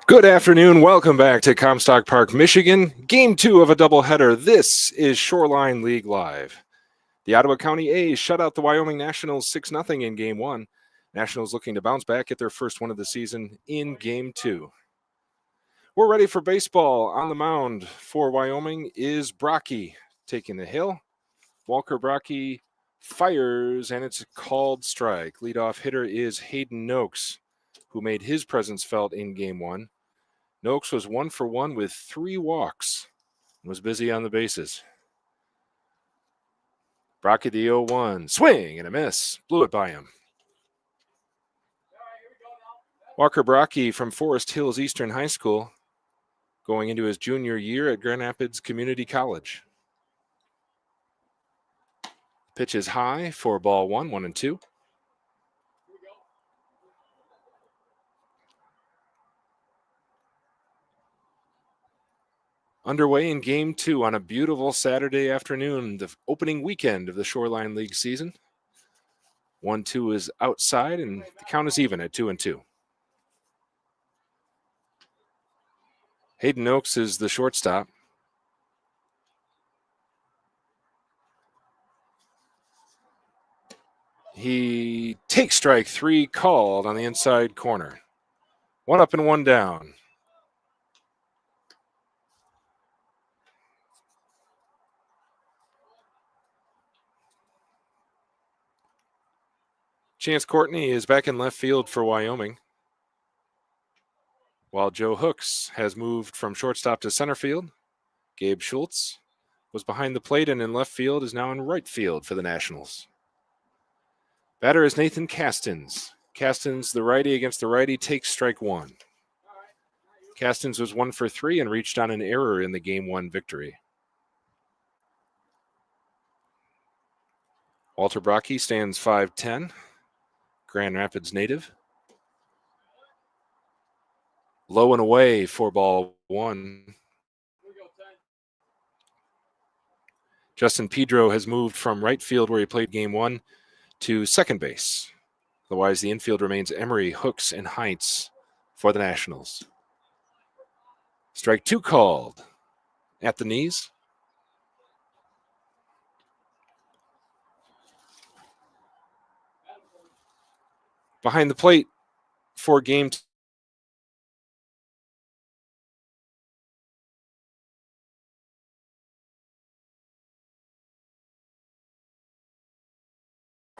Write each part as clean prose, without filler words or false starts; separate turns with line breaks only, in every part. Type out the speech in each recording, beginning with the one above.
Good afternoon. Welcome back to Comstock Park, Michigan. Game 2 of a doubleheader. This is Shoreline League Live. The Ottawa County A's shut out the Wyoming Nationals 6-0 in Game 1. Nationals looking to bounce back at their first one of the season in Game 2. We're ready for baseball. On the mound for Wyoming is Brocky taking the hill. Walker Brocky fires, and it's a called strike. Leadoff hitter is Hayden Noakes, who made his presence felt in Game 1. Noakes was 1 for 1 with 3 walks and was busy on the bases. Brocky the 0-1. Swing and a miss. Blew it by him. Walker Brocky from Forest Hills Eastern High School, going into his junior year at Grand Rapids Community College. Pitch is high for ball 1, 1-2. Underway in Game 2 on a beautiful Saturday afternoon, the opening weekend of the Shoreline League season. 1-2 is outside, and the count is even at 2-2. Hayden Oakes is the shortstop. He takes strike 3, called on the inside corner. 1 up and 1 down. Chance Courtney is back in left field for Wyoming, while Joe Hooks has moved from shortstop to center field. Gabe Schultz was behind the plate and in left field, is now in right field for the Nationals. Batter is Nathan Castens. Castens, the righty against the righty, takes strike 1. Castens was 1 for 3 and reached on an error in the Game 1 victory. Walter Brocky stands 5'10", Grand Rapids native. Low and away for ball 1. Justin Pedro has moved from right field, where he played Game 1, to second base. Otherwise, the infield remains Emery, Hooks, and Heinz for the Nationals. Strike 2 called at the knees. Behind the plate for Game 2.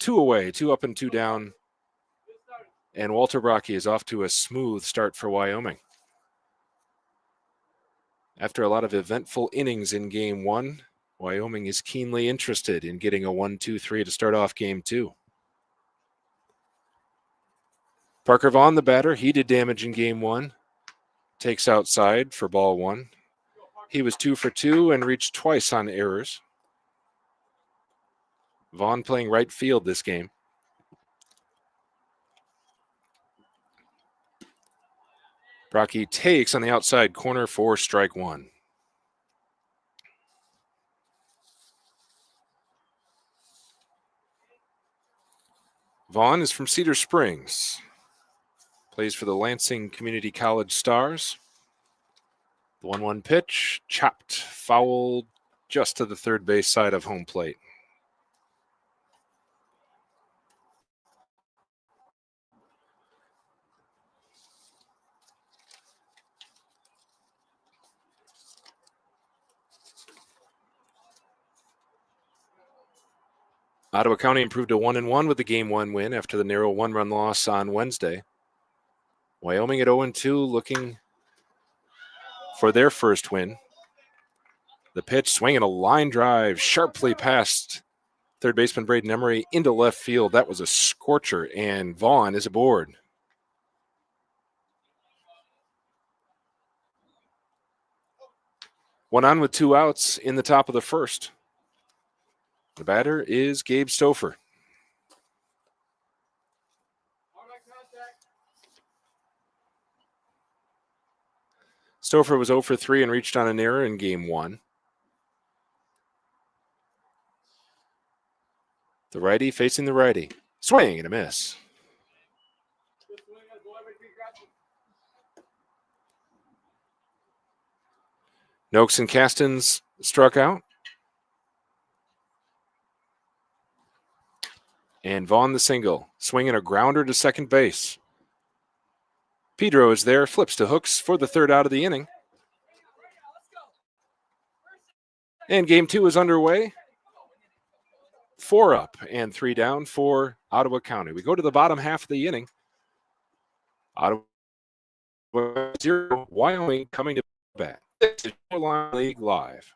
Two away, 2 up and 2 down. And Walter Brocky is off to a smooth start for Wyoming. After a lot of eventful innings in Game 1, Wyoming is keenly interested in getting a 1-2-3 to start off Game 2. Parker Vaughn, the batter, he did damage in Game 1. Takes outside for ball 1. He was 2 for 2 and reached twice on errors. Vaughn playing right field this game. Brocky takes on the outside corner for strike 1. Vaughn is from Cedar Springs. Plays for the Lansing Community College Stars. The 1-1 pitch, chopped, fouled just to the third base side of home plate. Ottawa County improved to 1-1 with the Game 1 win after the narrow 1-run loss on Wednesday. Wyoming at 0-2, looking for their first win. The pitch, swinging a line drive, sharply past third baseman Braden Emery into left field. That was a scorcher, and Vaughn is aboard. One on with 2 outs in the top of the first. The batter is Gabe Stouffer. Stouffer was 0 for 3 and reached on an error in Game 1. The righty facing the righty. Swing and a miss. Noakes and Castens struck out. And Vaughn the single, swinging a grounder to second base. Pedro is there, flips to Hooks for the third out of the inning. And game 2 is underway. 4 up and 3 down for Ottawa County. We go to the bottom half of the inning. Ottawa 0, Wyoming coming to bat. This is Shoreline League Live.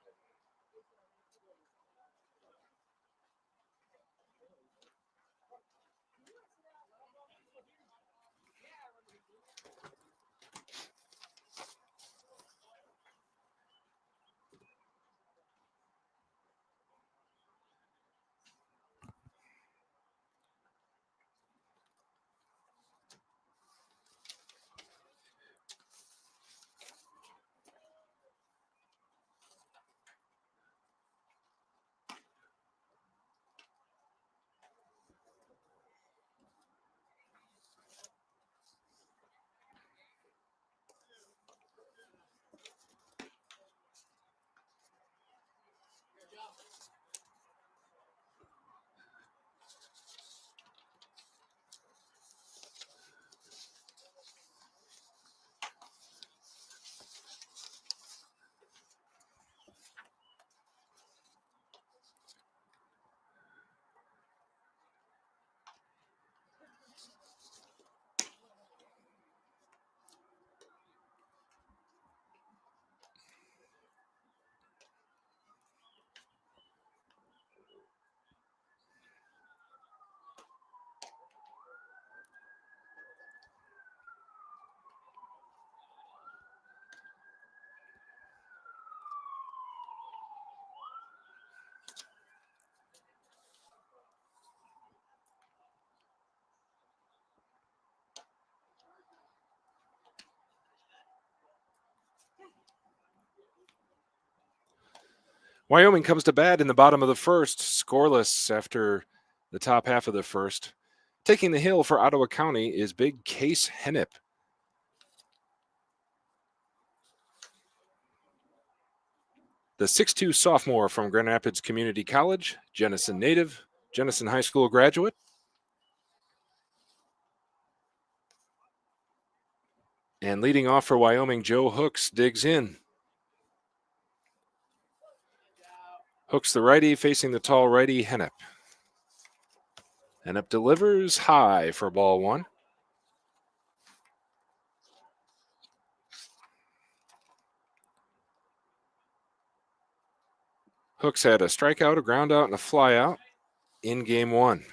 Wyoming comes to bat in the bottom of the first, scoreless after the top half of the first. Taking the hill for Ottawa County is big Case Hennep. The 6'2 sophomore from Grand Rapids Community College, Jenison native, Jenison High School graduate. And leading off for Wyoming, Joe Hooks digs in. Hooks the righty, facing the tall righty, Hennep. Hennep delivers high for ball 1. Hooks had a strikeout, a ground out, and a fly out in game 1.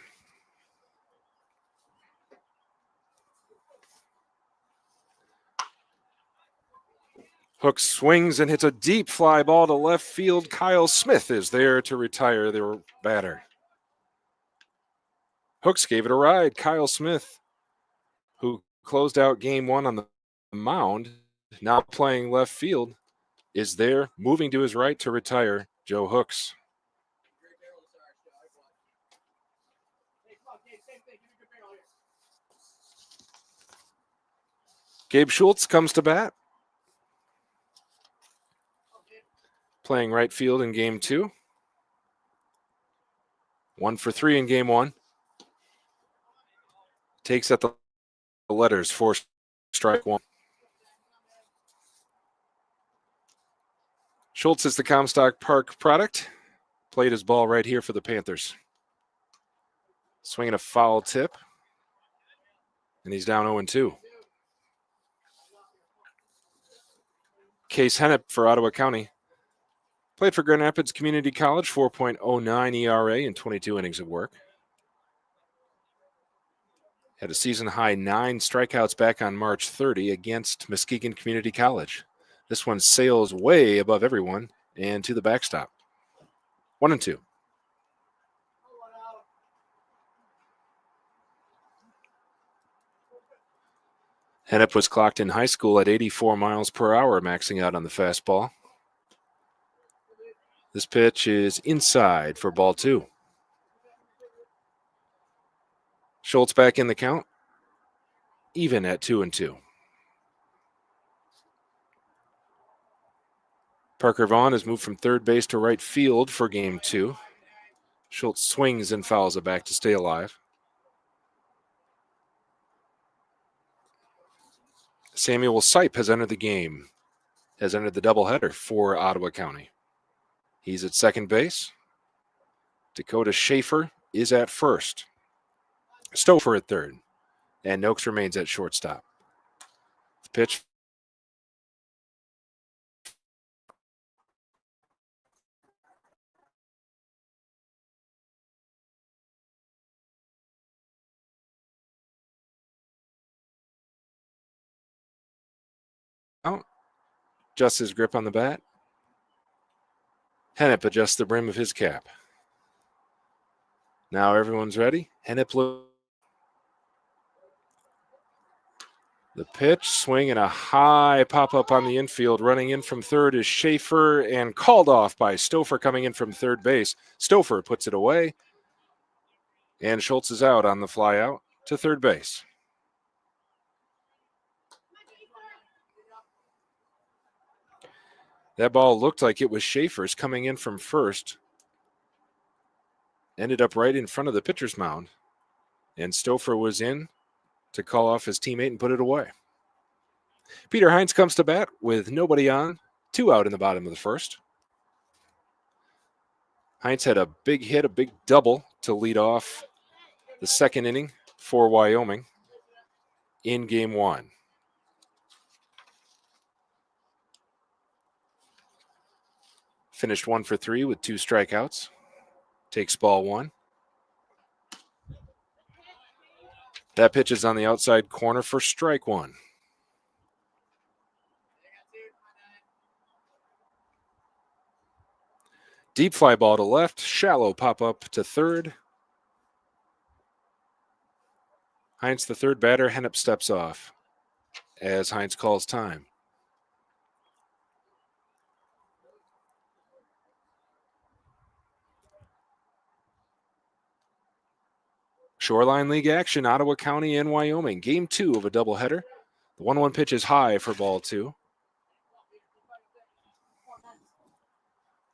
Hooks swings and hits a deep fly ball to left field. Kyle Smith is there to retire the batter. Hooks gave it a ride. Kyle Smith, who closed out game 1 on the mound, now playing left field, is there, moving to his right to retire Joe Hooks. Gabe Schultz comes to bat, playing right field in game 2. 1 for 3 in game 1. Takes at the letters for strike 1. Schultz is the Comstock Park product. Played his ball right here for the Panthers. Swinging a foul tip. And he's down 0-2. Case Hennep for Ottawa County. Played for Grand Rapids Community College, 4.09 ERA in 22 innings of work. Had a season-high 9 strikeouts back on March 30 against Muskegon Community College. This one sails way above everyone and to the backstop. 1-2. Hennep was clocked in high school at 84 miles per hour, maxing out on the fastball. This pitch is inside for ball 2. Schultz back in the count, even at 2-2. Parker Vaughn has moved from third base to right field for game 2. Schultz swings and fouls it back to stay alive. Samuel Sipe has entered the game, has entered the doubleheader for Ottawa County. He's at second base. Dakota Schaefer is at first. Stouffer at third. And Noakes remains at shortstop. The pitch. Out. Adjusts his grip on the bat. Hennep adjusts the brim of his cap. Now everyone's ready. Hennep the pitch, swing, and a high pop-up on the infield. Running in from third is Schaefer, and called off by Stouffer coming in from third base. Stouffer puts it away, and Schultz is out on the fly out to third base. That ball looked like it was Schaefer's coming in from first. Ended up right in front of the pitcher's mound, and Stouffer was in to call off his teammate and put it away. Peter Heinz comes to bat with nobody on, 2 out in the bottom of the first. Heinz had a big hit, a big double to lead off the second inning for Wyoming in game 1. Finished 1 for 3 with 2 strikeouts. Takes ball 1. That pitch is on the outside corner for strike 1. Deep fly ball to left, shallow pop up to third. Heinz, the third batter. Hennep steps off as Heinz calls time. Shoreline League action, Ottawa County and Wyoming. Game 2 of a doubleheader. The 1-1 pitch is high for ball 2.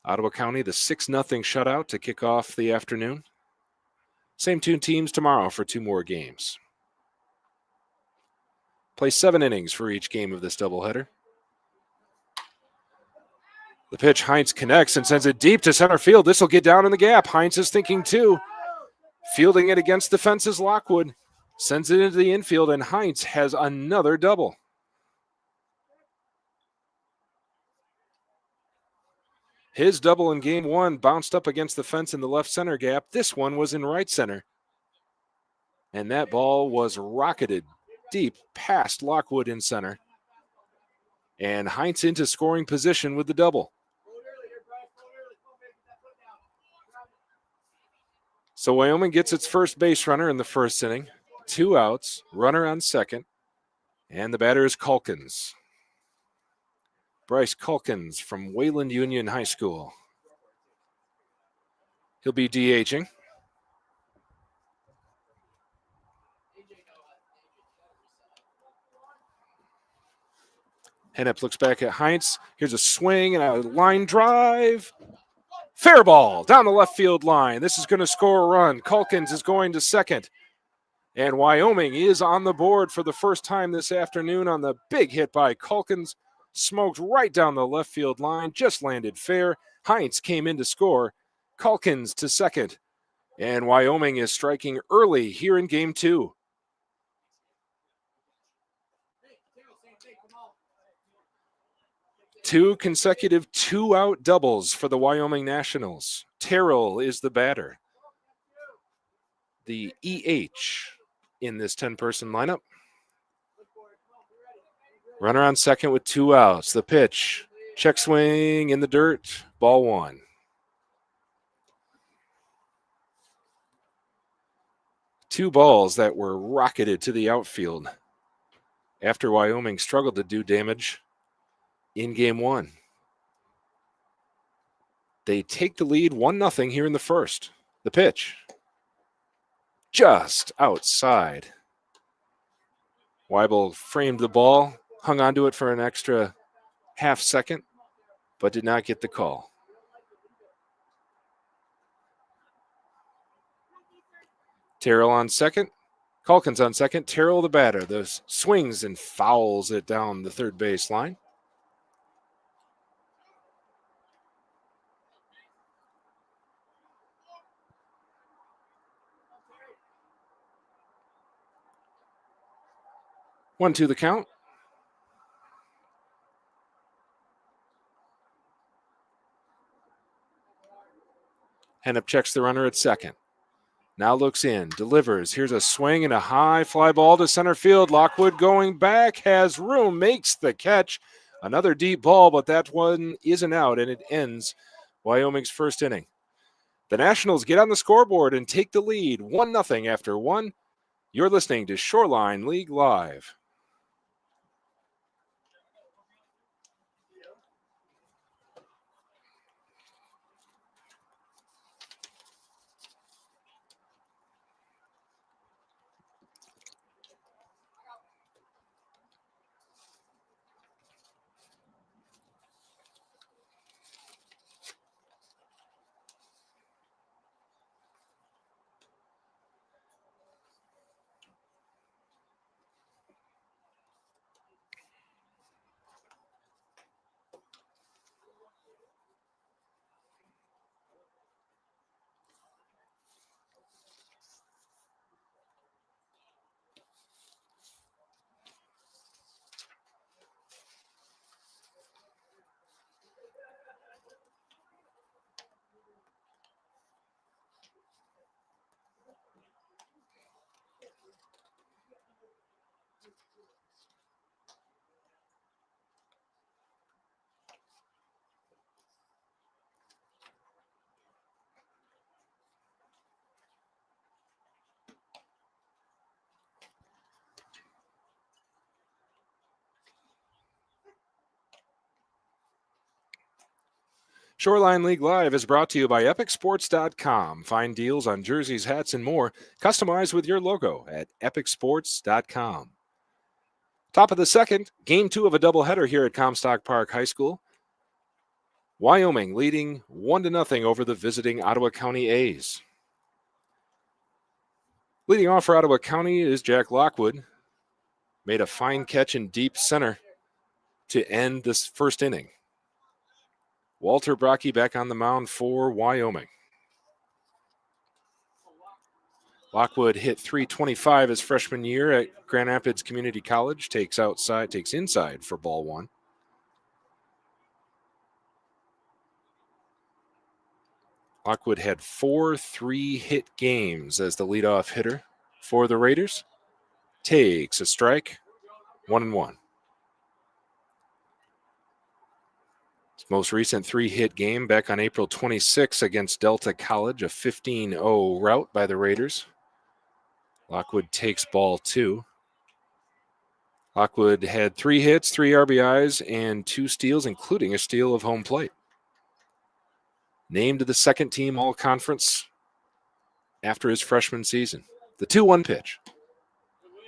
Ottawa County, the 6-0 shutout to kick off the afternoon. Same 2 teams tomorrow for 2 more games. Play 7 innings for each game of this doubleheader. The pitch, Heinz connects and sends it deep to center field. This will get down in the gap. Heinz is thinking 2. Fielding it against the fence is Lockwood. Sends it into the infield, and Heinz has another double. His double in game 1 bounced up against the fence in the left center gap. This one was in right center. And that ball was rocketed deep past Lockwood in center. And Heinz into scoring position with the double. So Wyoming gets its first base runner in the first inning. 2 outs, runner on second. And the batter is Calkins. Bryce Calkins from Wayland Union High School. He'll be DHing. Hennep looks back at Heinz. Here's a swing and a line drive. Fair ball down the left field line. This is going to score a run. Calkins is going to second. And Wyoming is on the board for the first time this afternoon on the big hit by Calkins. Smoked right down the left field line, just landed fair. Heinz came in to score. Calkins to second. And Wyoming is striking early here in game 2. Two consecutive 2-out doubles for the Wyoming Nationals. Terrell is the batter. The EH in this 10-person lineup. Runner on second with 2 outs. The pitch, check swing in the dirt, ball 1. Two balls that were rocketed to the outfield after Wyoming struggled to do damage in game 1. They take the lead 1-0 here in the first. The pitch, just outside. Weibel framed the ball, hung onto it for an extra half second, but did not get the call. Terrell on second. Calkins on second. Terrell the batter. The swings and fouls it down the third base line. One, two, the count. Hennep checks the runner at second. Now looks in, delivers. Here's a swing and a high fly ball to center field. Lockwood going back, has room, makes the catch. Another deep ball, but that one isn't out, and it ends Wyoming's first inning. The Nationals get on the scoreboard and take the lead, 1-0 after one. You're listening to Shoreline League Live. Shoreline League Live is brought to you by EpicSports.com. Find deals on jerseys, hats, and more. Customized with your logo at EpicSports.com. Top of the second, game 2 of a doubleheader here at Comstock Park High School. Wyoming leading 1-0 over the visiting Ottawa County A's. Leading off for Ottawa County is Jack Lockwood. Made a fine catch in deep center to end this first inning. Walter Brocky back on the mound for Wyoming. Lockwood hit .325 his freshman year at Grand Rapids Community College. Takes inside for ball one. Lockwood had 4 3-hit games as the leadoff hitter for the Raiders. Takes a strike, 1-1. His most recent 3-hit game back on April 26 against Delta College, a 15-0 rout by the Raiders. Lockwood takes ball 2. Lockwood had 3 hits, 3 RBIs, and 2 steals, including a steal of home plate. Named to the second team All-Conference after his freshman season. The 2-1 pitch.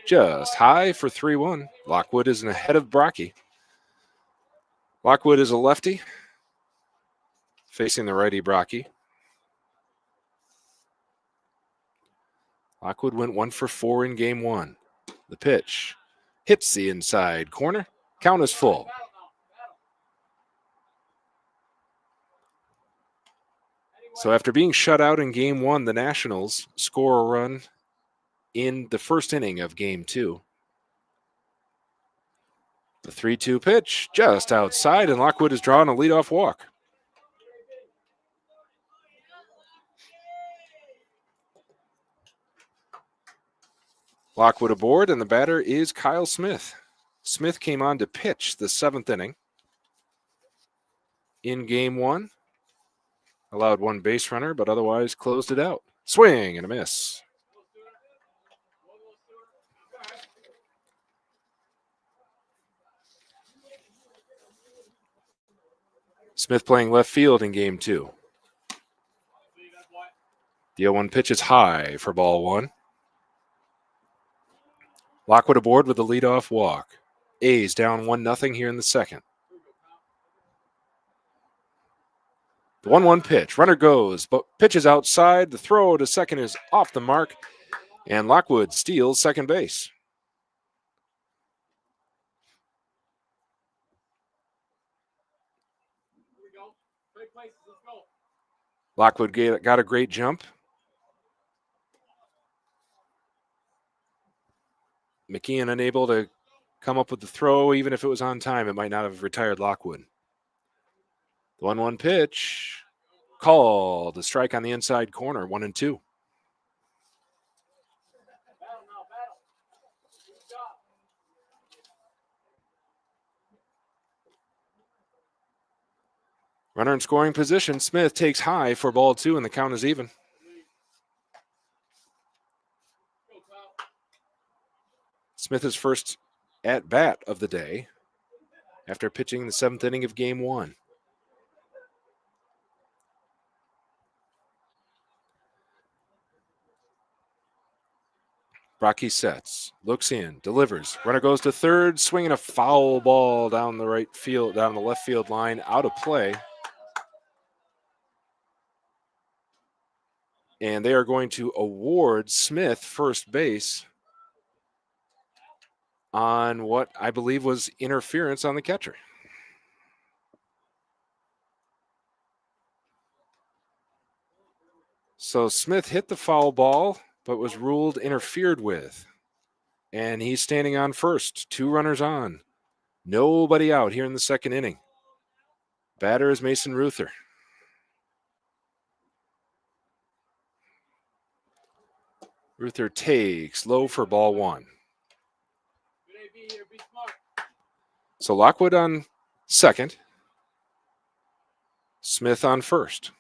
Just high for 3-1. Lockwood is ahead of Brocky. Lockwood is a lefty facing the righty Brocky. Lockwood went 1 for 4 in game 1. The pitch hits the inside corner. Count is full. So after being shut out in game 1, the Nationals score a run in the first inning of game 2. The 3-2 pitch just outside, and Lockwood is drawing a leadoff walk. Lockwood aboard, and the batter is Kyle Smith. Smith came on to pitch the 7th inning. In game 1, allowed 1 base runner, but otherwise closed it out. Swing and a miss. Smith playing left field in game 2. The 0-1 pitch is high for ball 1. Lockwood aboard with a leadoff walk. A's down 1-0 here in the second. The 1-1 pitch. Runner goes, but pitch is outside. The throw to second is off the mark, and Lockwood steals second base. Lockwood got a great jump. McKeon unable to come up with the throw. Even if it was on time, it might not have retired Lockwood. The 1-1 pitch. Called. A strike on the inside corner. 1-2. Runner in scoring position. Smith takes high for ball 2, and the count is even. Smith's first at bat of the day after pitching the 7th inning of game 1. Brocky sets, looks in, delivers. Runner goes to third, swinging a foul ball down the left field line, out of play. And they are going to award Smith first base on what I believe was interference on the catcher. So Smith hit the foul ball, but was ruled interfered with. And he's standing on first. 2 runners on. Nobody out here in the 2nd inning. Batter is Mason Ruther. Ruther takes low for ball 1. So Lockwood on second. Smith on first.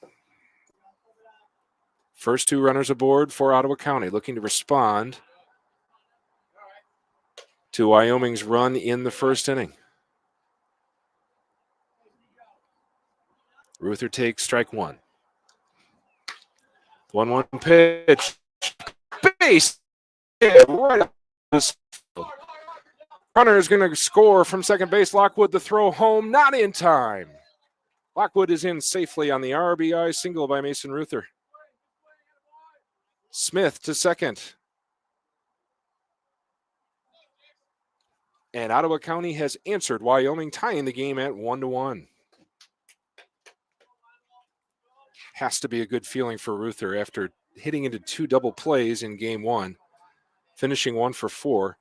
First 2 runners aboard for Ottawa County, looking to respond to Wyoming's run in the 1st inning. Ruther takes strike 1. 1-1 pitch. Base hit right up the field. Runner is going to score from second base. Lockwood the throw home, not in time. Lockwood is in safely on the RBI single by Mason Ruther. Smith to second. And Ottawa County has answered Wyoming, tying the game at 1-1. Has to be a good feeling for Ruther after hitting into 2 double plays in game 1, finishing 1 for 4.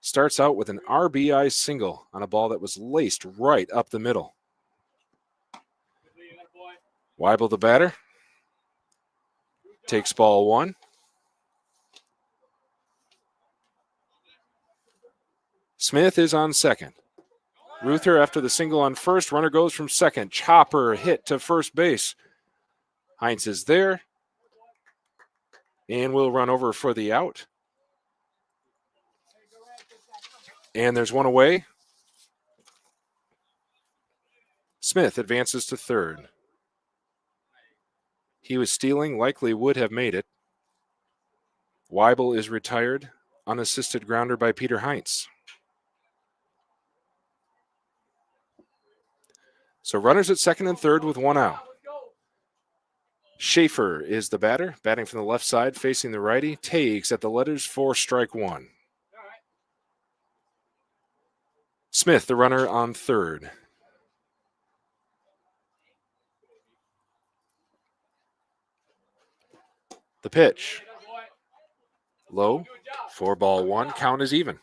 Starts out with an RBI single on a ball that was laced right up the middle. Weibel the batter. Takes ball 1. Smith is on second. Ruther after the single on first. Runner goes from second. Chopper hit to first base. Heinz is there and will run over for the out. And there's one away. Smith advances to third. He was stealing, likely would have made it. Weibel is retired. Unassisted grounder by Peter Heinz. So runners at second and third with 1 out. Schaefer is the batter, batting from the left side, facing the righty. Takes at the letters for strike 1. Smith, the runner, on third. The pitch. Low for ball 1. Count is even.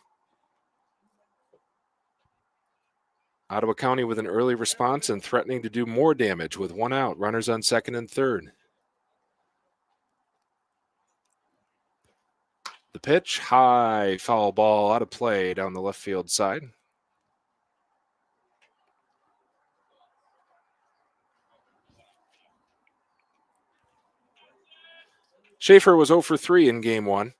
Ottawa County with an early response and threatening to do more damage with 1 out. Runners on second and third. The pitch, high foul ball out of play down the left field side. Schaefer was 0 for 3 in game 1.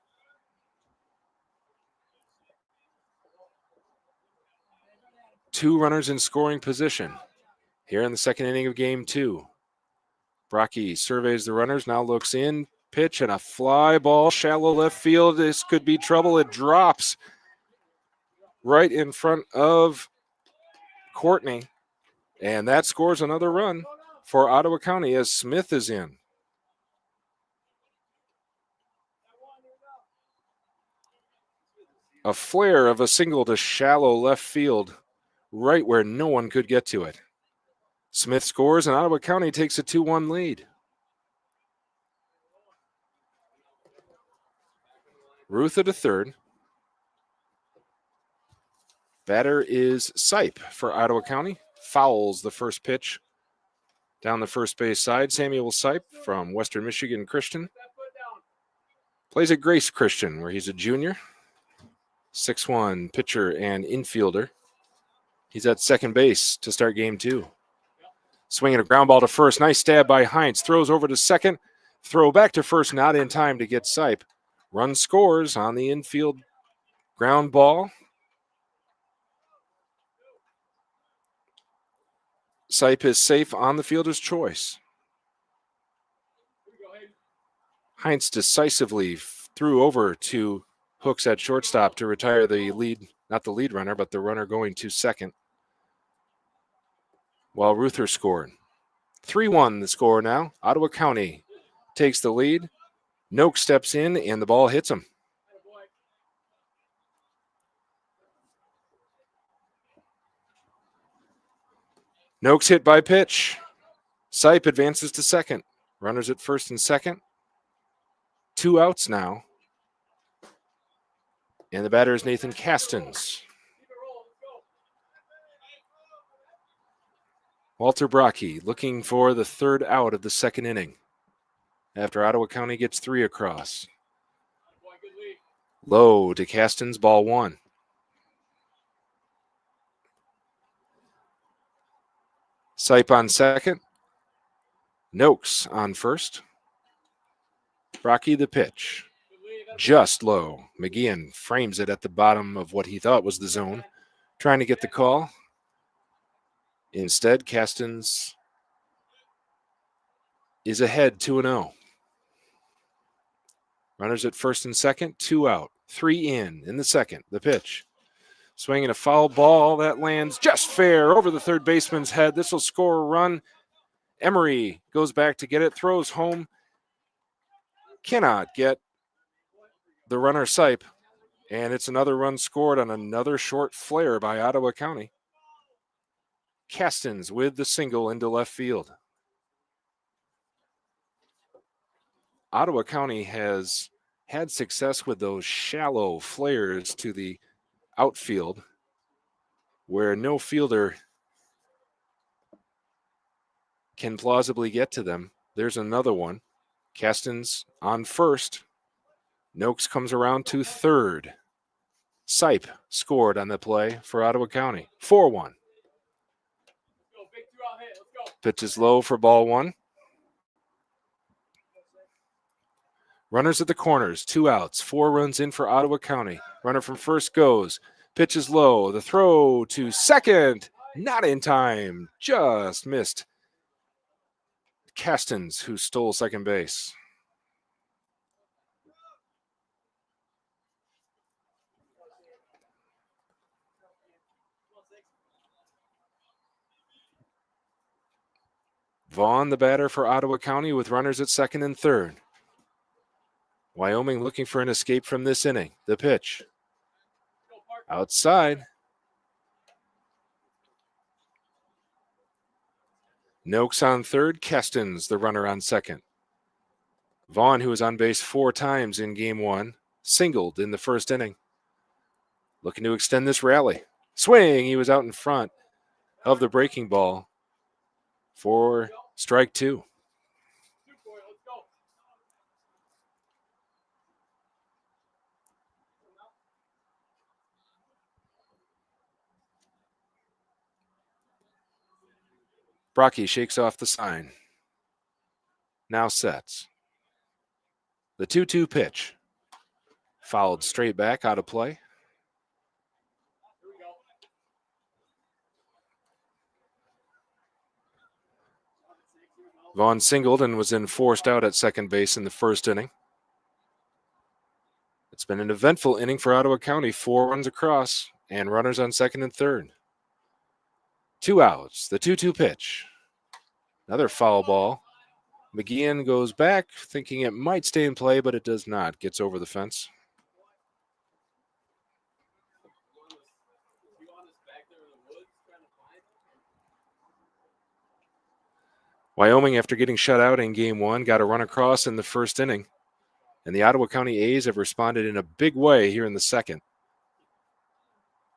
Two runners in scoring position here in the 2nd inning of game 2. Brocky surveys the runners, now looks in. Pitch and a fly ball, shallow left field. This could be trouble. It drops right in front of Courtney, and that scores another run. for Ottawa County as Smith is in. A flare of a single to shallow left field, right where no one could get to it. Smith scores and Ottawa County takes a 2-1 lead. Ruth at a third. Batter is Sipe for Ottawa County. Fouls the first pitch down the first base side. Samuel Sipe from Western Michigan Christian. Plays at Grace Christian, where he's a junior. 6'1" pitcher and infielder. He's at second base to start game 2. Swinging a ground ball to first. Nice stab by Heinz. Throws over to second. Throw back to first, not in time to get Sipe. Run scores on the infield ground ball. Sipe is safe on the fielder's choice. Heinz decisively threw over to Hooks at shortstop to retire the lead, not the lead runner, but the runner going to second. While Ruther scored. 3-1 the score now. Ottawa County takes the lead. Noak steps in and the ball hits him. Noak's hit by pitch. Sipe advances to second. Runners at first and second. 2 outs now. And the batter is Nathan Castens. Walter Brocky looking for the third out of the second inning after Ottawa County gets 3 across. Low to Castens, ball 1. Sipe on second. Noakes on first. Brocky the pitch. Just low. McGeehan frames it at the bottom of what he thought was the zone, trying to get the call. Instead, Castens is ahead 2-0. Runners at first and second, 2 out. 3 in the second. The pitch. Swinging a foul ball that lands just fair over the third baseman's head. This will score a run. Emery goes back to get it, throws home. Cannot get the runner Sipe. And it's another run scored on another short flare by Ottawa County. Castens with the single into left field. Ottawa County has had success with those shallow flares to the outfield where no fielder can plausibly get to them. There's another one. Castens on first. Noakes comes around to third. Sipe scored on the play for Ottawa County. 4-1. Pitch is low for ball 1. Runners at the corners, 2 outs, 4 runs in for Ottawa County. Runner from first goes. Pitch is low. The throw to second. Not in time. Just missed Castens, who stole second base. Vaughn, the batter for Ottawa County, with runners at second and third. Wyoming looking for an escape from this inning. The pitch. Outside. Noakes on third. Castens, the runner, on second. Vaughn, who was on base 4 times in game 1, singled in the first inning. Looking to extend this rally. Swing. He was out in front of the breaking ball for strike 2. Brocky shakes off the sign. Now sets. The 2-2 pitch. Fouled straight back, out of play. Vaughn singled and was then forced out at second base in the first inning. It's been an eventful inning for Ottawa County. 4 runs across and runners on second and third. 2 outs. The 2-2 pitch. Another foul ball. McGeehan goes back, thinking it might stay in play, but it does not. Gets over the fence. Wyoming, after getting shut out in game one, got a run across in the first inning. And the Ottawa County A's have responded in a big way here in the second.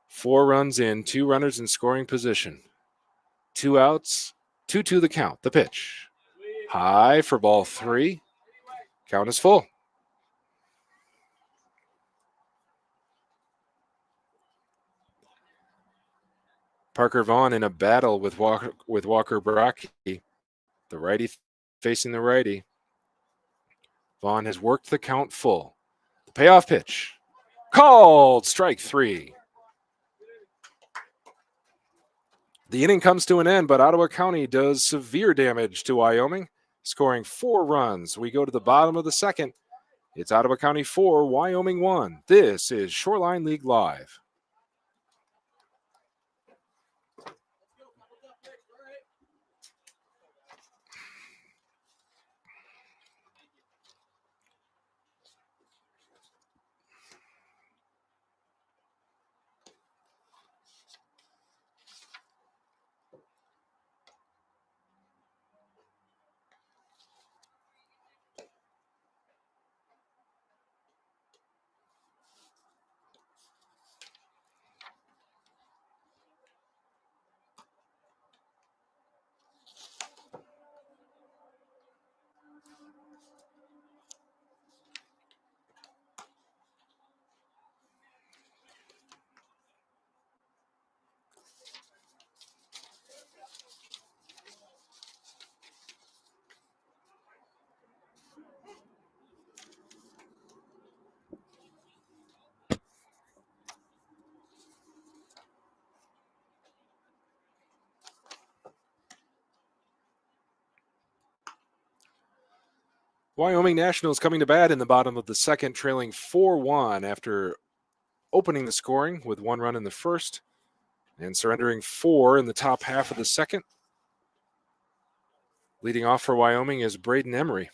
4 runs in, 2 runners in scoring position. 2 outs, 2-2 the count. The pitch. High for ball 3. Count is full. Parker Vaughn in a battle with Walker Baraki. The righty facing the righty. Vaughn has worked the count full. The payoff pitch. Called strike 3. The inning comes to an end, but Ottawa County does severe damage to Wyoming, scoring 4 runs. We go to the bottom of the second. It's Ottawa County 4, Wyoming 1. This is Shoreline League Live. Wyoming Nationals coming to bat in the bottom of the second, trailing 4-1 after opening the scoring with 1 run in the first and surrendering 4 in the top half of the second. Leading off for Wyoming is Braden Emery.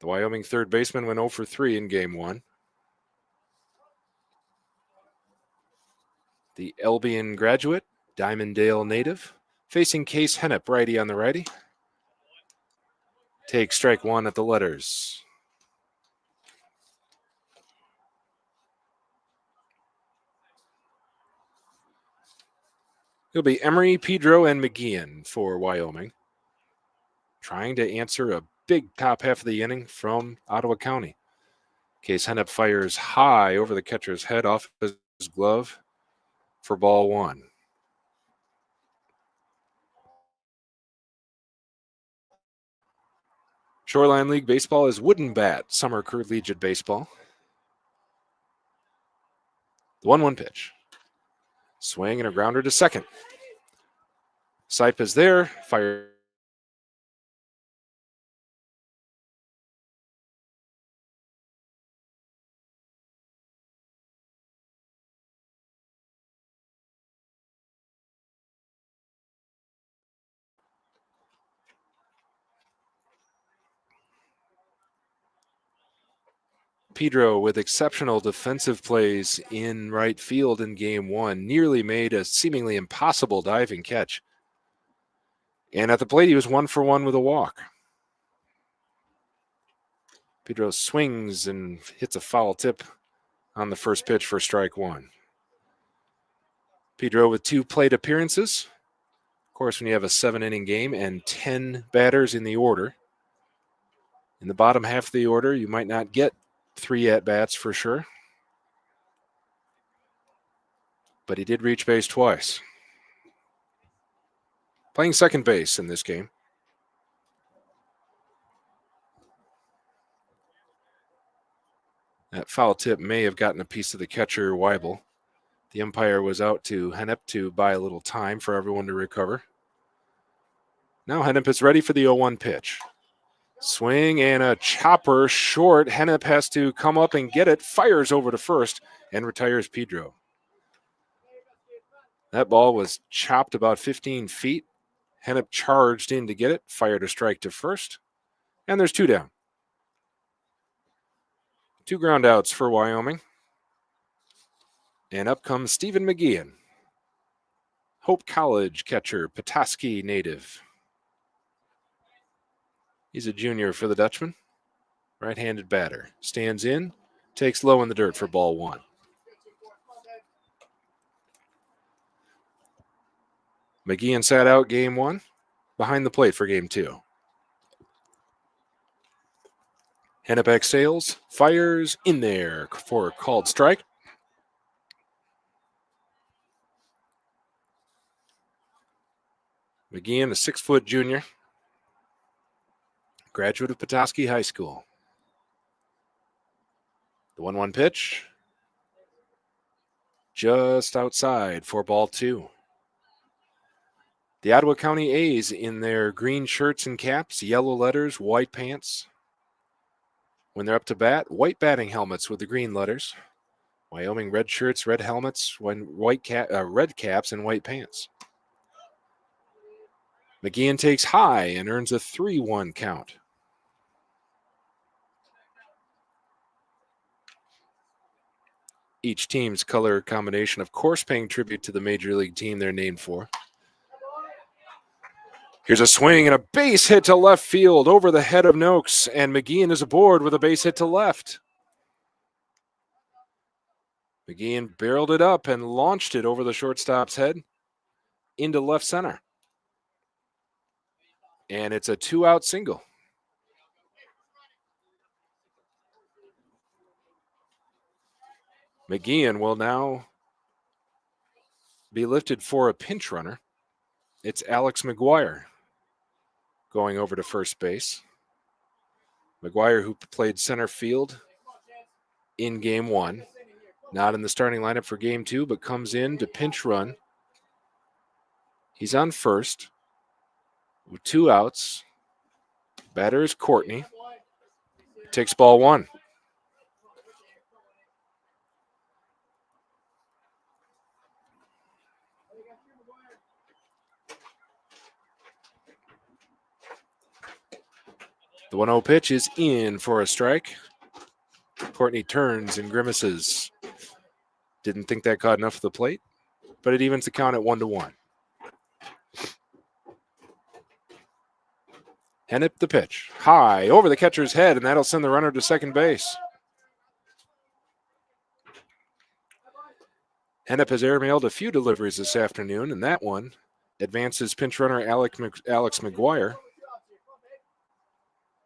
The Wyoming third baseman went 0 for 3 in game 1. The Albion graduate, Diamonddale native, facing Case Hennep, righty on the righty. Takes strike 1 at the letters. It'll be Emery, Pedro, and McGeehan for Wyoming, trying to answer a big top half of the inning from Ottawa County. Case Hennep fires high over the catcher's head off his glove for ball 1. Shoreline League Baseball is wooden bat, summer collegiate baseball. The 1-1 pitch. Swing and a grounder to second. Sipe is there, fire. Pedro, with exceptional defensive plays in right field in game 1, nearly made a seemingly impossible diving catch. And at the plate, he was 1 for 1 with a walk. Pedro swings and hits a foul tip on the first pitch for strike 1. Pedro with 2 plate appearances. Of course, when you have a 7-inning game and 10 batters in the order, in the bottom half of the order, you might not get 3 at-bats for sure. But he did reach base twice. Playing second base in this game. That foul tip may have gotten a piece of the catcher, Weibel. The umpire was out to Hennep to buy a little time for everyone to recover. Now Hennep is ready for the 0-1 pitch. Swing and a chopper short. Hennep has to come up and get it. Fires over to first and retires Pedro. That ball was chopped about 15 feet. Hennep charged in to get it, fired a strike to first, and there's 2 down. 2 ground outs for Wyoming. And up comes Stephen McGeehan, Hope College catcher, Petoskey native. He's a junior for the Dutchman. Right-handed batter. Stands in, takes low in the dirt for ball 1. McGeehan sat out game 1, behind the plate for game 2. Hennep exhales, fires in there for a called strike. McGeehan, a 6-foot junior, graduate of Petoskey High School. The 1-1 pitch, just outside for ball 2. The Ottawa County A's in their green shirts and caps, yellow letters, white pants. When they're up to bat, white batting helmets with the green letters. Wyoming red shirts, red helmets, red caps, and white pants. McGeehan takes high and earns a 3-1 count. Each team's color combination, of course, paying tribute to the Major League team they're named for. Here's a swing and a base hit to left field over the head of Noakes, and McGeehan is aboard with a base hit to left. McGeehan barreled it up and launched it over the shortstop's head into left center. And it's a 2-out single. McGeehan will now be lifted for a pinch runner. It's Alex McGuire going over to first base. McGuire, who played center field in game 1, not in the starting lineup for game 2, but comes in to pinch run. He's on first with 2 outs. Batter is Courtney. Takes ball 1. The 1-0 pitch is in for a strike. Courtney turns and grimaces. Didn't think that caught enough of the plate, but it evens the count at 1-1. Hennep the pitch. High over the catcher's head, and that'll send the runner to second base. Hennep has airmailed a few deliveries this afternoon, and that one advances pinch runner Alex McGuire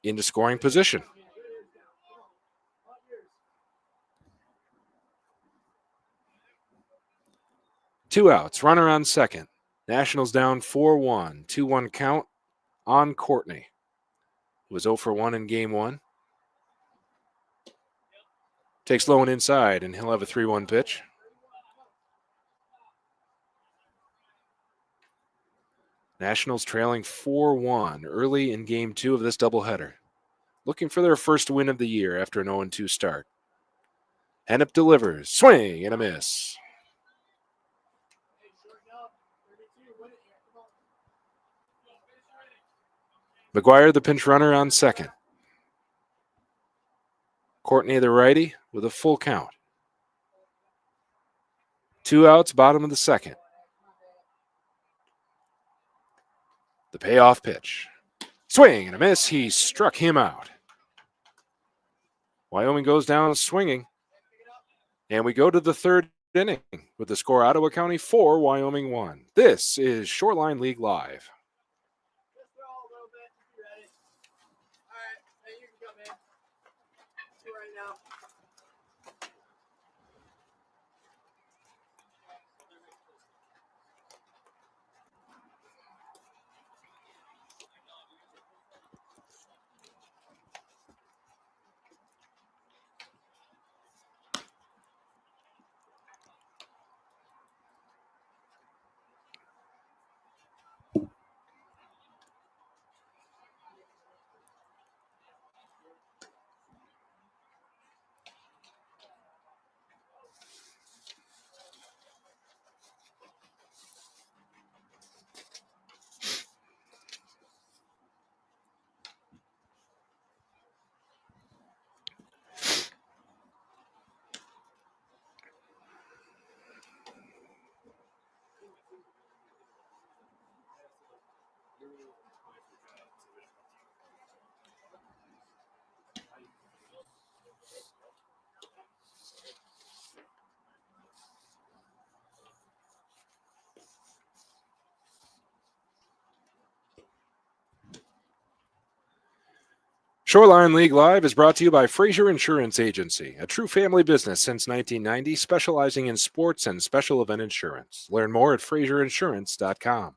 into scoring position. Two outs, runner on second. Nationals down 4-1, 2-1 count on Courtney. It was 0 for 1 in game 1. Takes low and inside, and he'll have a 3-1 pitch. Nationals trailing 4-1 early in game 2 of this doubleheader. Looking for their first win of the year after an 0-2 start. Hennep delivers. Swing and a miss. McGuire, the pinch runner, on second. Courtney, the righty, with a full count. 2 outs, bottom of the second. The payoff pitch. Swing and a miss. He struck him out. Wyoming goes down swinging. And we go to the third inning with the score Ottawa County 4, Wyoming 1. This is Shoreline League Live. Shoreline League Live is brought to you by Fraser Insurance Agency, a true family business since 1990, specializing in sports and special event insurance. Learn more at FraserInsurance.com.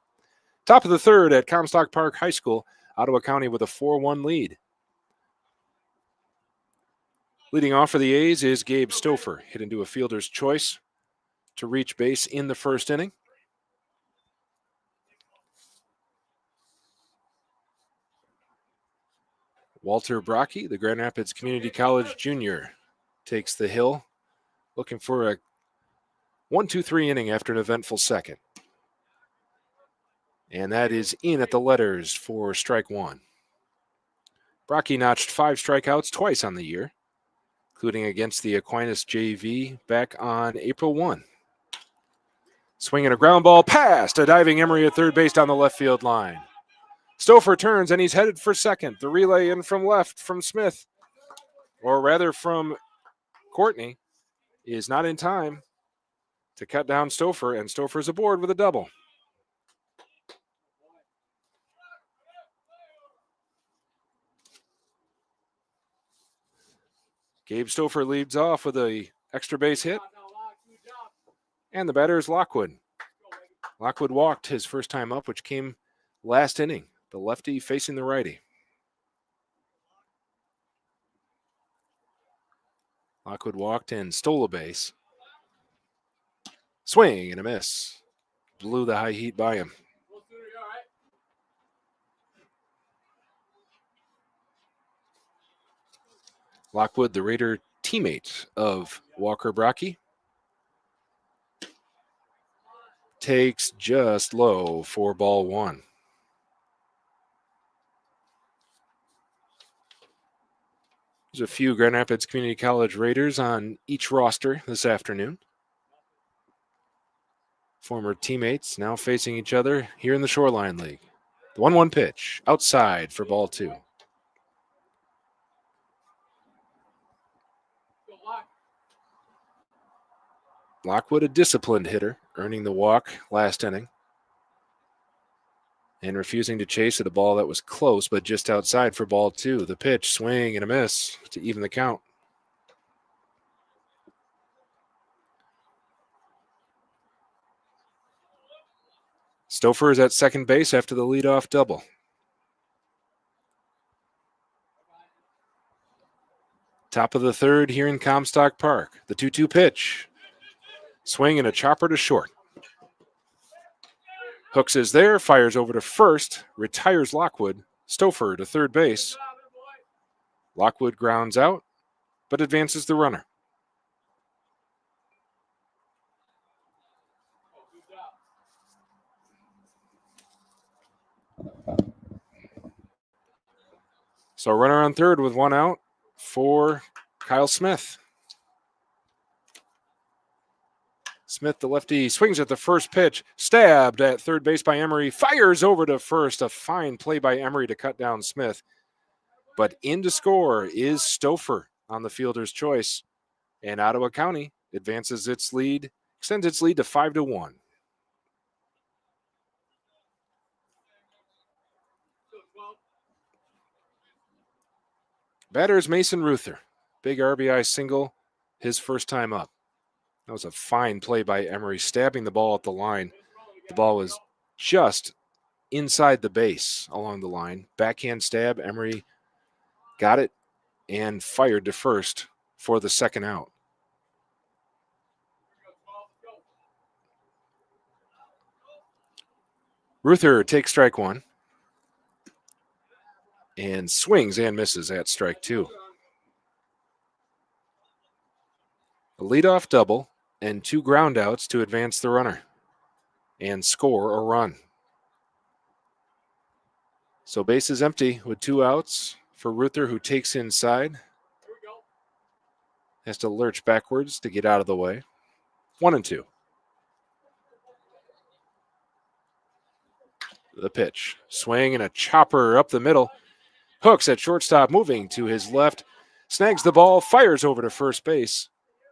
Top of the third at Comstock Park High School, Ottawa County with a 4-1 lead. Leading off for the A's is Gabe Stouffer, hit into a fielder's choice to reach base in the first inning. Walter Brocky, the Grand Rapids Community College junior, takes the hill, looking for a 1-2-3 inning after an eventful second. And that is in at the letters for strike one. Brocky notched 5 strikeouts twice on the year, including against the Aquinas JV back on April 1. Swinging a ground ball past a diving Emery at third base down the left field line. Stouffer turns and he's headed for second. The relay in from left from Smith, or rather from Courtney, is not in time to cut down Stouffer, and Stouffer's aboard with a double. Gabe Stouffer leads off with a extra base hit. And the batter is Lockwood. Lockwood walked his first time up, which came last inning. The lefty facing the righty. Lockwood walked and stole a base. Swing and a miss. Blew the high heat by him. Lockwood, the Raider teammate of Walker Brocky, takes just low for ball one. There's a few Grand Rapids Community College Raiders on each roster this afternoon. Former teammates now facing each other here in the Shoreline League. The 1-1 pitch outside for ball two. Lockwood, a disciplined hitter, earning the walk last inning and refusing to chase at a ball that was close but just outside for ball two. The pitch, swing and a miss to even the count. Stouffer is at second base after the leadoff double. Top of the third here in Comstock Park. The 2-2 pitch. Swing and a chopper to short. Hooks is there, fires over to first, retires Lockwood. Stouffer to third base. Lockwood grounds out, but advances the runner. So runner on third with one out for Kyle Smith. Smith, the lefty, swings at the first pitch, stabbed at third base by Emery, fires over to first. A fine play by Emery to cut down Smith. But in to score is Stouffer on the fielder's choice. And Ottawa County advances its lead, extends its lead to 5-1. Batter is Mason Ruther. Big RBI single, his first time up. That was a fine play by Emery, stabbing the ball at the line. The ball was just inside the base along the line. Backhand stab, Emery got it and fired to first for the second out. Ruther takes strike one and swings and misses at strike two. A leadoff double and 2 groundouts to advance the runner and score a run. So base is empty with 2 outs for Ruther, who takes inside. Has to lurch backwards to get out of the way. 1-2. The pitch. Swing and a chopper up the middle. Hooks at shortstop, moving to his left. Snags the ball, fires over to first base.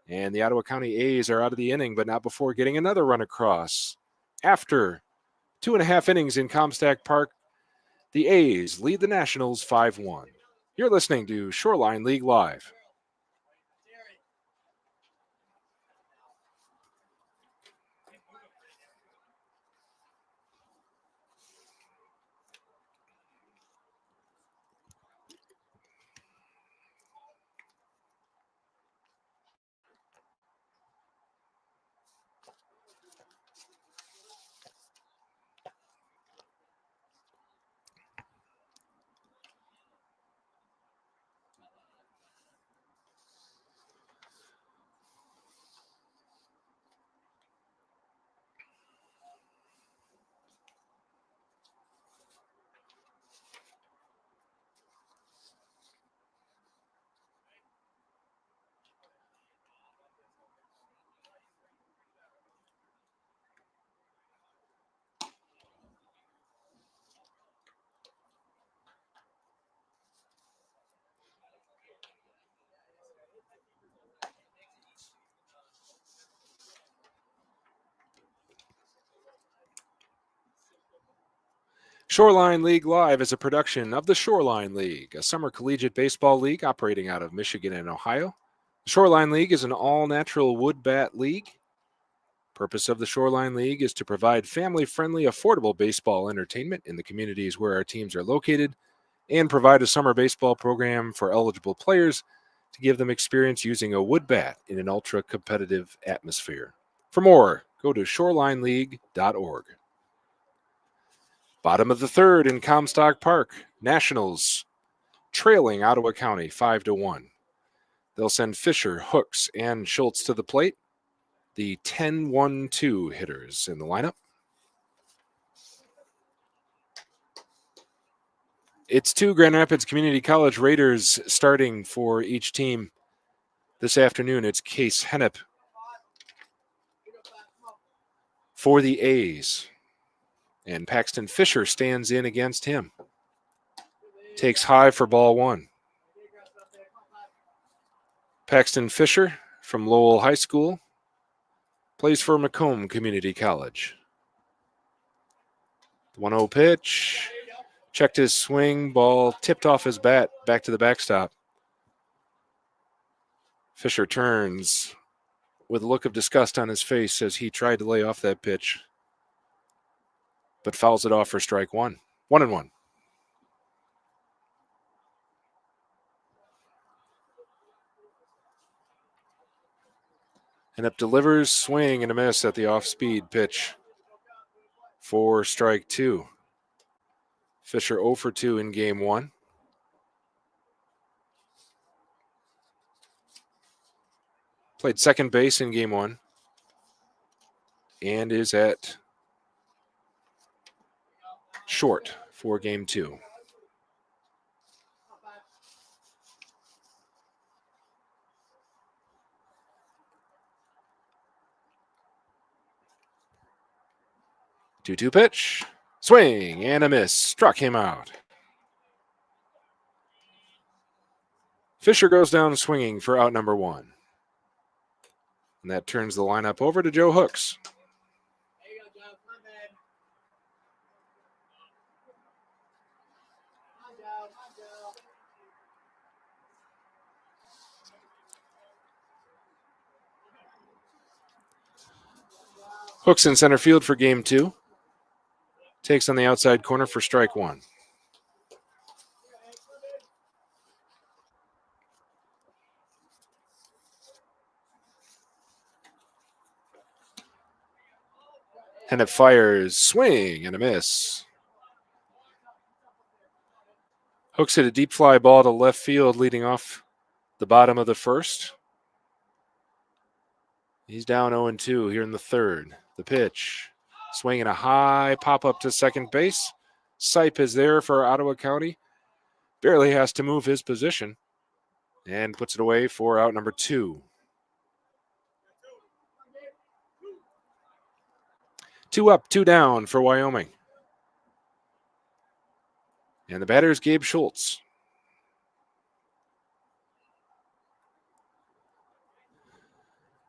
And the Ottawa County A's are out of the inning, but not before getting another run across. After 2.5 innings in Comstock Park, the A's lead the Nationals 5-1. You're listening to Shoreline League Live. Shoreline League Live is a production of the Shoreline League, a summer collegiate baseball league operating out of Michigan and Ohio. The Shoreline League is an all-natural wood bat league. Purpose of the Shoreline League is to provide family-friendly, affordable baseball entertainment in the communities where our teams are located and provide a summer baseball program for eligible players to give them experience using a wood bat in an ultra-competitive atmosphere. For more, go to shorelineleague.org. Bottom of the third in Comstock Park, Nationals trailing Ottawa County 5-1. They'll send Fisher, Hooks, and Schultz to the plate, the 10-1-2 hitters in the lineup. It's two Grand Rapids Community College Raiders starting for each team this afternoon. It's Case Hennep for the A's, and Paxton Fisher stands in against him. Takes high for ball one. Paxton Fisher from Lowell High School plays for Macomb Community College. The 1-0 pitch. Checked his swing. Ball tipped off his bat back to the backstop. Fisher turns with a look of disgust on his face as he tried to lay off that pitch, but fouls it off for strike one. 1-1. And up delivers, swing and a miss at the off-speed pitch for strike two. Fisher 0 for 2 in game one. Played second base in game one and is at short for game two. Two-two pitch. Swing and a miss. Struck him out. Fisher goes down swinging for out number one. And that turns the lineup over to Joe Hooks. Hooks in center field for game two. Takes on the outside corner for strike one. And it fires, swing and a miss. Hooks hit a deep fly ball to left field leading off the bottom of the first. He's down 0-2 here in the third. The pitch, swinging a high pop up to second base. Sipe is there for Ottawa County. Barely has to move his position and puts it away for out number two. 2 up, 2 down for Wyoming. And the batter is Gabe Schultz.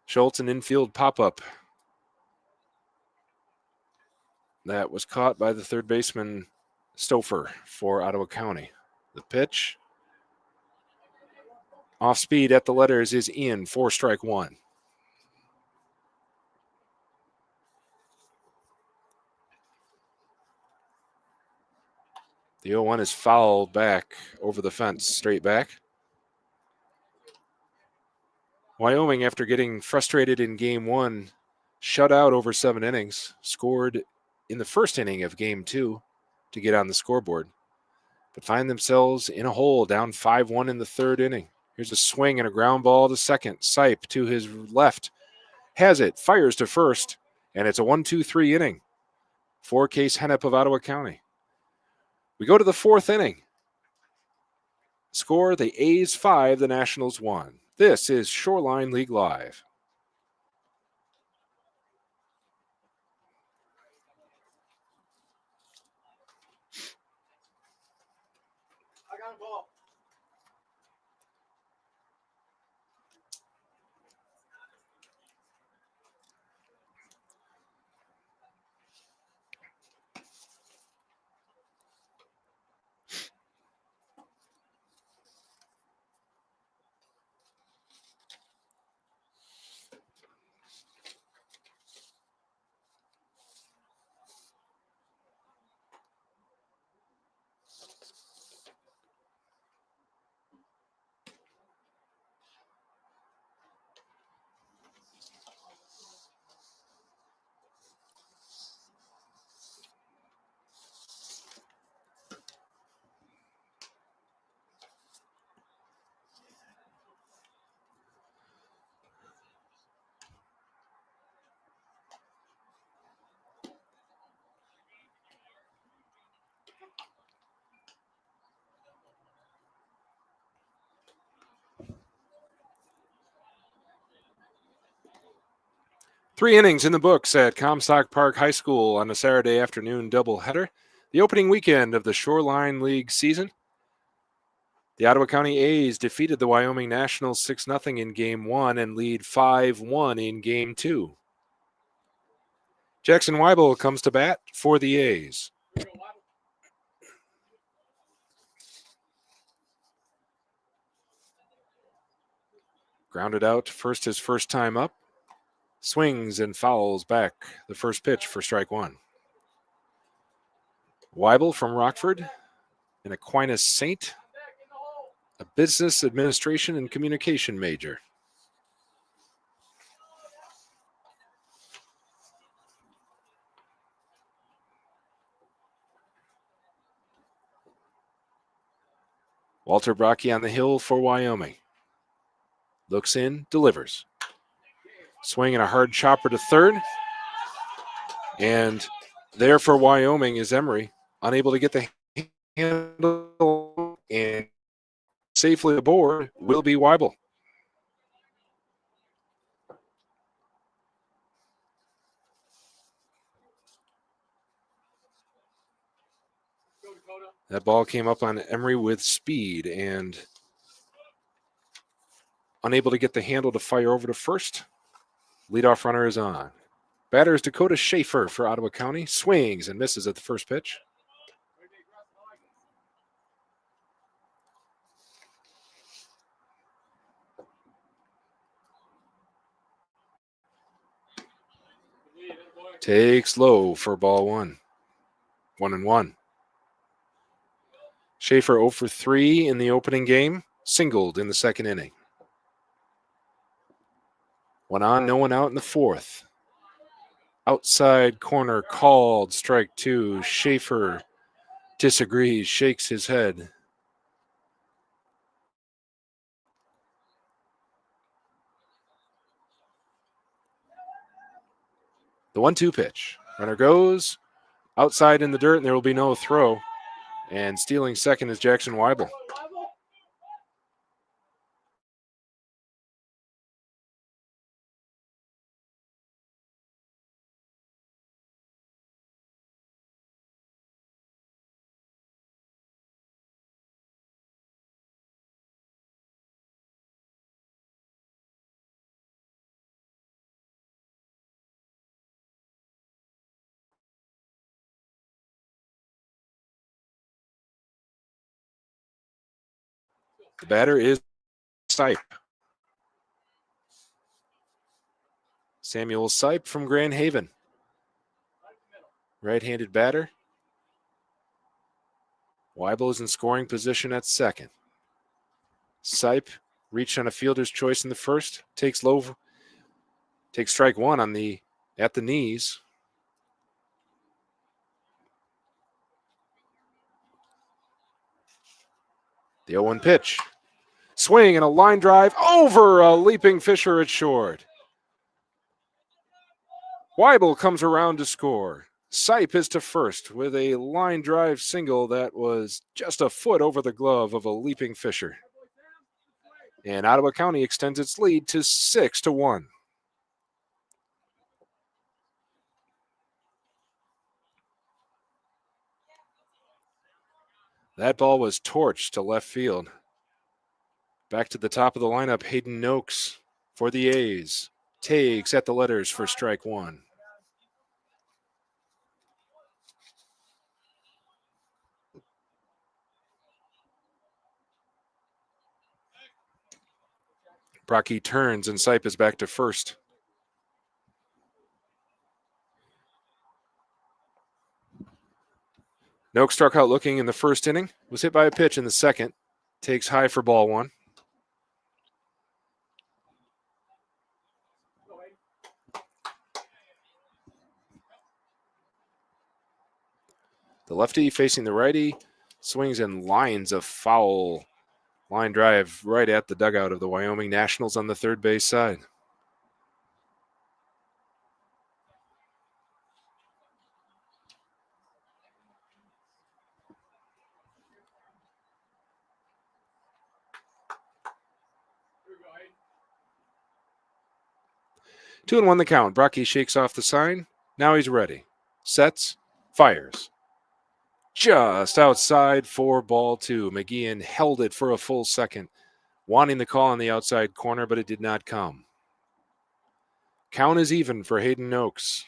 Schultz, an infield pop-up. That was caught by the third baseman, Stouffer, for Ottawa County. The pitch, Off speed at the letters is in for strike one. The 0-1 is fouled back over the fence, straight back. Wyoming, after getting frustrated in game one, shut out over 7 innings, scored in the first inning of game two to get on the scoreboard, but find themselves in a hole down 5-1 in the third inning. Here's a swing and a ground ball to second. Sipe to his left, has it, fires to first, and it's a 1-2-3 inning for Case Hennep of Ottawa County. We go to the fourth inning. Score, the A's 5, the Nationals 1. This is Shoreline League Live. I got a ball. Three innings in the books at Comstock Park High School on a Saturday afternoon doubleheader, the opening weekend of the Shoreline League season. The Ottawa County A's defeated the Wyoming Nationals 6-0 in Game 1 and lead 5-1 in Game 2. Jackson Weibel comes to bat for the A's. Grounded out first his first time up. Swings and fouls back the first pitch for strike one. Weibel from Rockford, an Aquinas Saint, a business administration and communication major. Walter Brocky on the hill for Wyoming. Looks in, delivers. Swing and a hard chopper to third. And there for Wyoming is Emery, unable to get the handle, and safely aboard will be Weibel. That ball came up on Emery with speed and unable to get the handle to fire over to first. Leadoff runner is on. Batter is Dakota Schaefer for Ottawa County. Swings and misses at the first pitch. Takes low for ball one. 1-1. Schaefer 0 for 3 in the opening game. Singled in the second inning. One on, no one out in the fourth. Outside corner called, strike two. Schaefer disagrees, shakes his head. The 1-2 pitch. Runner goes outside in the dirt, and there will be no throw. And stealing second is Jackson Weibel. The batter is Sipe. Samuel Sipe from Grand Haven. Right-handed batter. Weibel is in scoring position at second. Sipe reached on a fielder's choice in the first. Takes strike one at the knees. The 0-1 pitch. Swing and a line drive over a leaping Fisher at short. Weibel comes around to score. Sipe is to first with a line drive single that was just a foot over the glove of a leaping Fisher. And Ottawa County extends its lead to 6-1. That ball was torched to left field. Back to the top of the lineup, Hayden Noakes for the A's. Takes at the letters for strike one. Brocky turns and Sipe is back to first. Noakes struck out looking in the first inning, was hit by a pitch in the second, takes high for ball one. The lefty facing the righty swings and lines a foul line drive right at the dugout of the Wyoming Nationals on the third base side. Two and one the count. Brocky shakes off the sign. Now he's ready. Sets, fires. Just outside for ball two. McGeehan held it for a full second, wanting the call on the outside corner, but it did not come. Count is even for Hayden Noakes.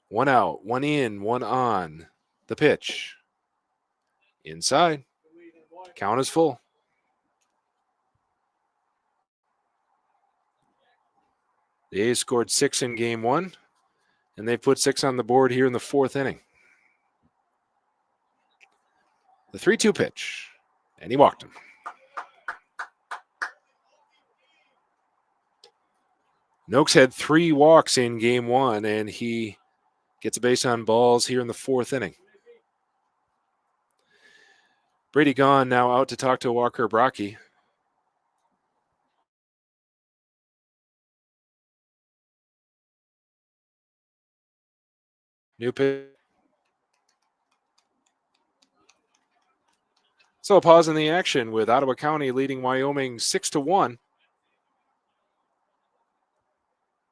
One out, one in, one on. The pitch. Inside. Count is full. The A's scored 6 in game one, and they put 6 on the board here in the fourth inning. The 3-2 pitch, and he walked him. Noakes had 3 walks in game one, and he gets a base on balls here in the fourth inning. Brady Gahn now out to talk to Walker Brocky. New pitch. So a pause in the action with Ottawa County leading Wyoming 6-1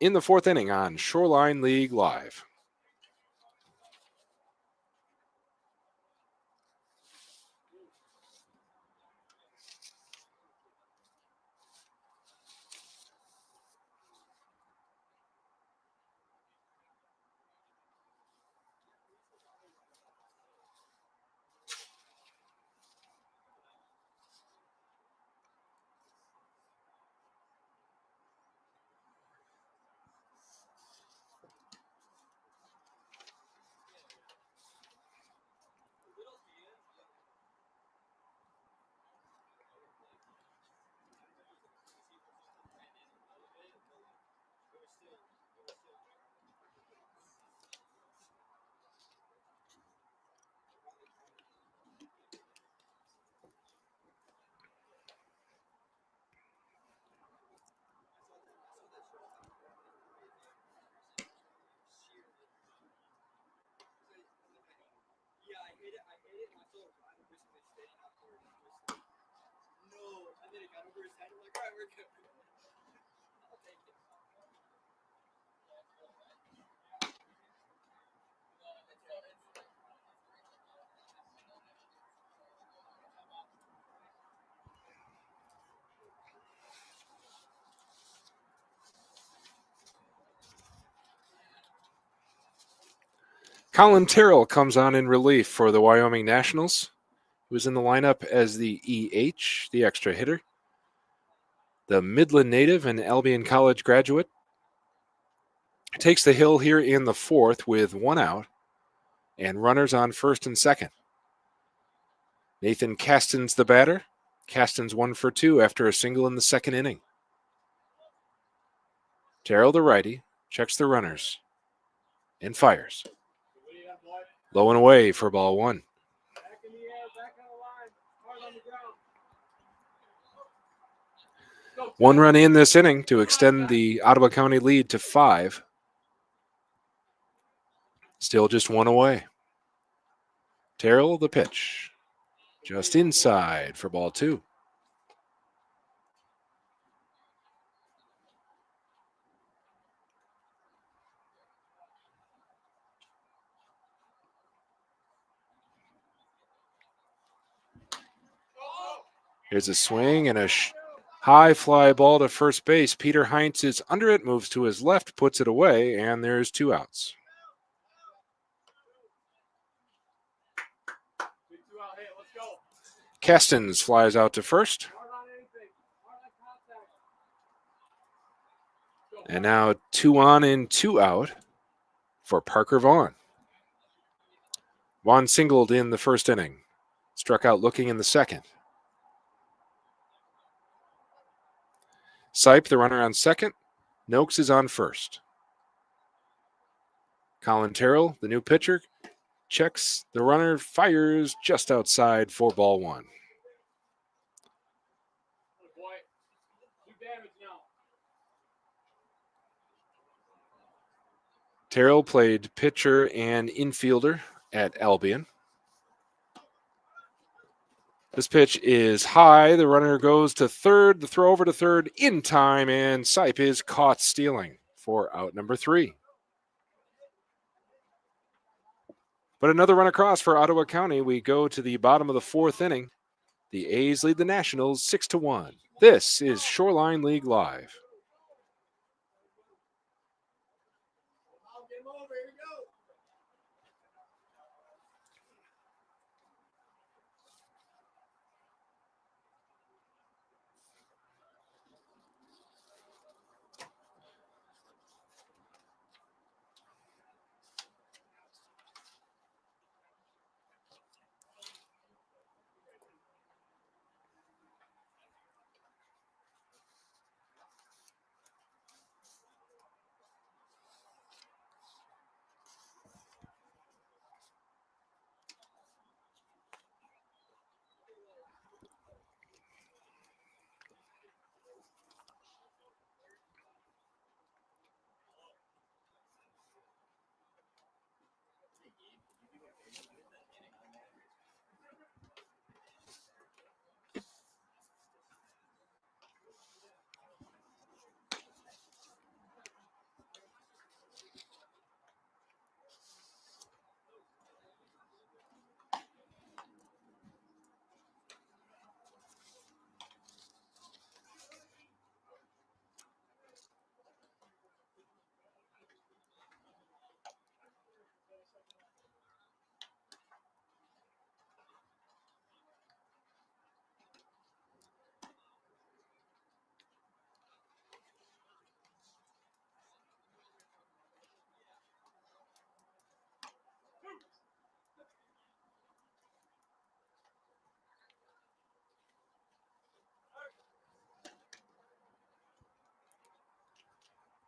in the fourth inning on Shoreline League Live. Colin Terrell comes on in relief for the Wyoming Nationals. who was in the lineup as the EH, the extra hitter. The Midland native and Albion College graduate takes the hill here in the fourth with one out and runners on first and second. Nathan Castens the batter. Castens 1 for 2 after a single in the second inning. Terrell the righty checks the runners and fires. Low and away for ball one. One run in this inning to extend the Ottawa County lead to 5. Still just one away. Terrell the pitch. Just inside for ball 2. Here's a swing and a high fly ball to first base. Peter Heinz is under it, moves to his left, puts it away, and there's 2 outs. Castens flies out to first. And now 2 on and 2 out for Parker Vaughn. Vaughn singled in the first inning. Struck out looking in the second. Sipe, the runner on second. Noakes is on first. Colin Terrell, the new pitcher, checks the runner, fires just outside for ball 1. Terrell played pitcher and infielder at Albion. This pitch is high. The runner goes to third. The throw over to third in time, and Sipe is caught stealing for out number 3. But another run across for Ottawa County. We go to the bottom of the 4th inning. The A's lead the Nationals 6-1. This is Shoreline League Live.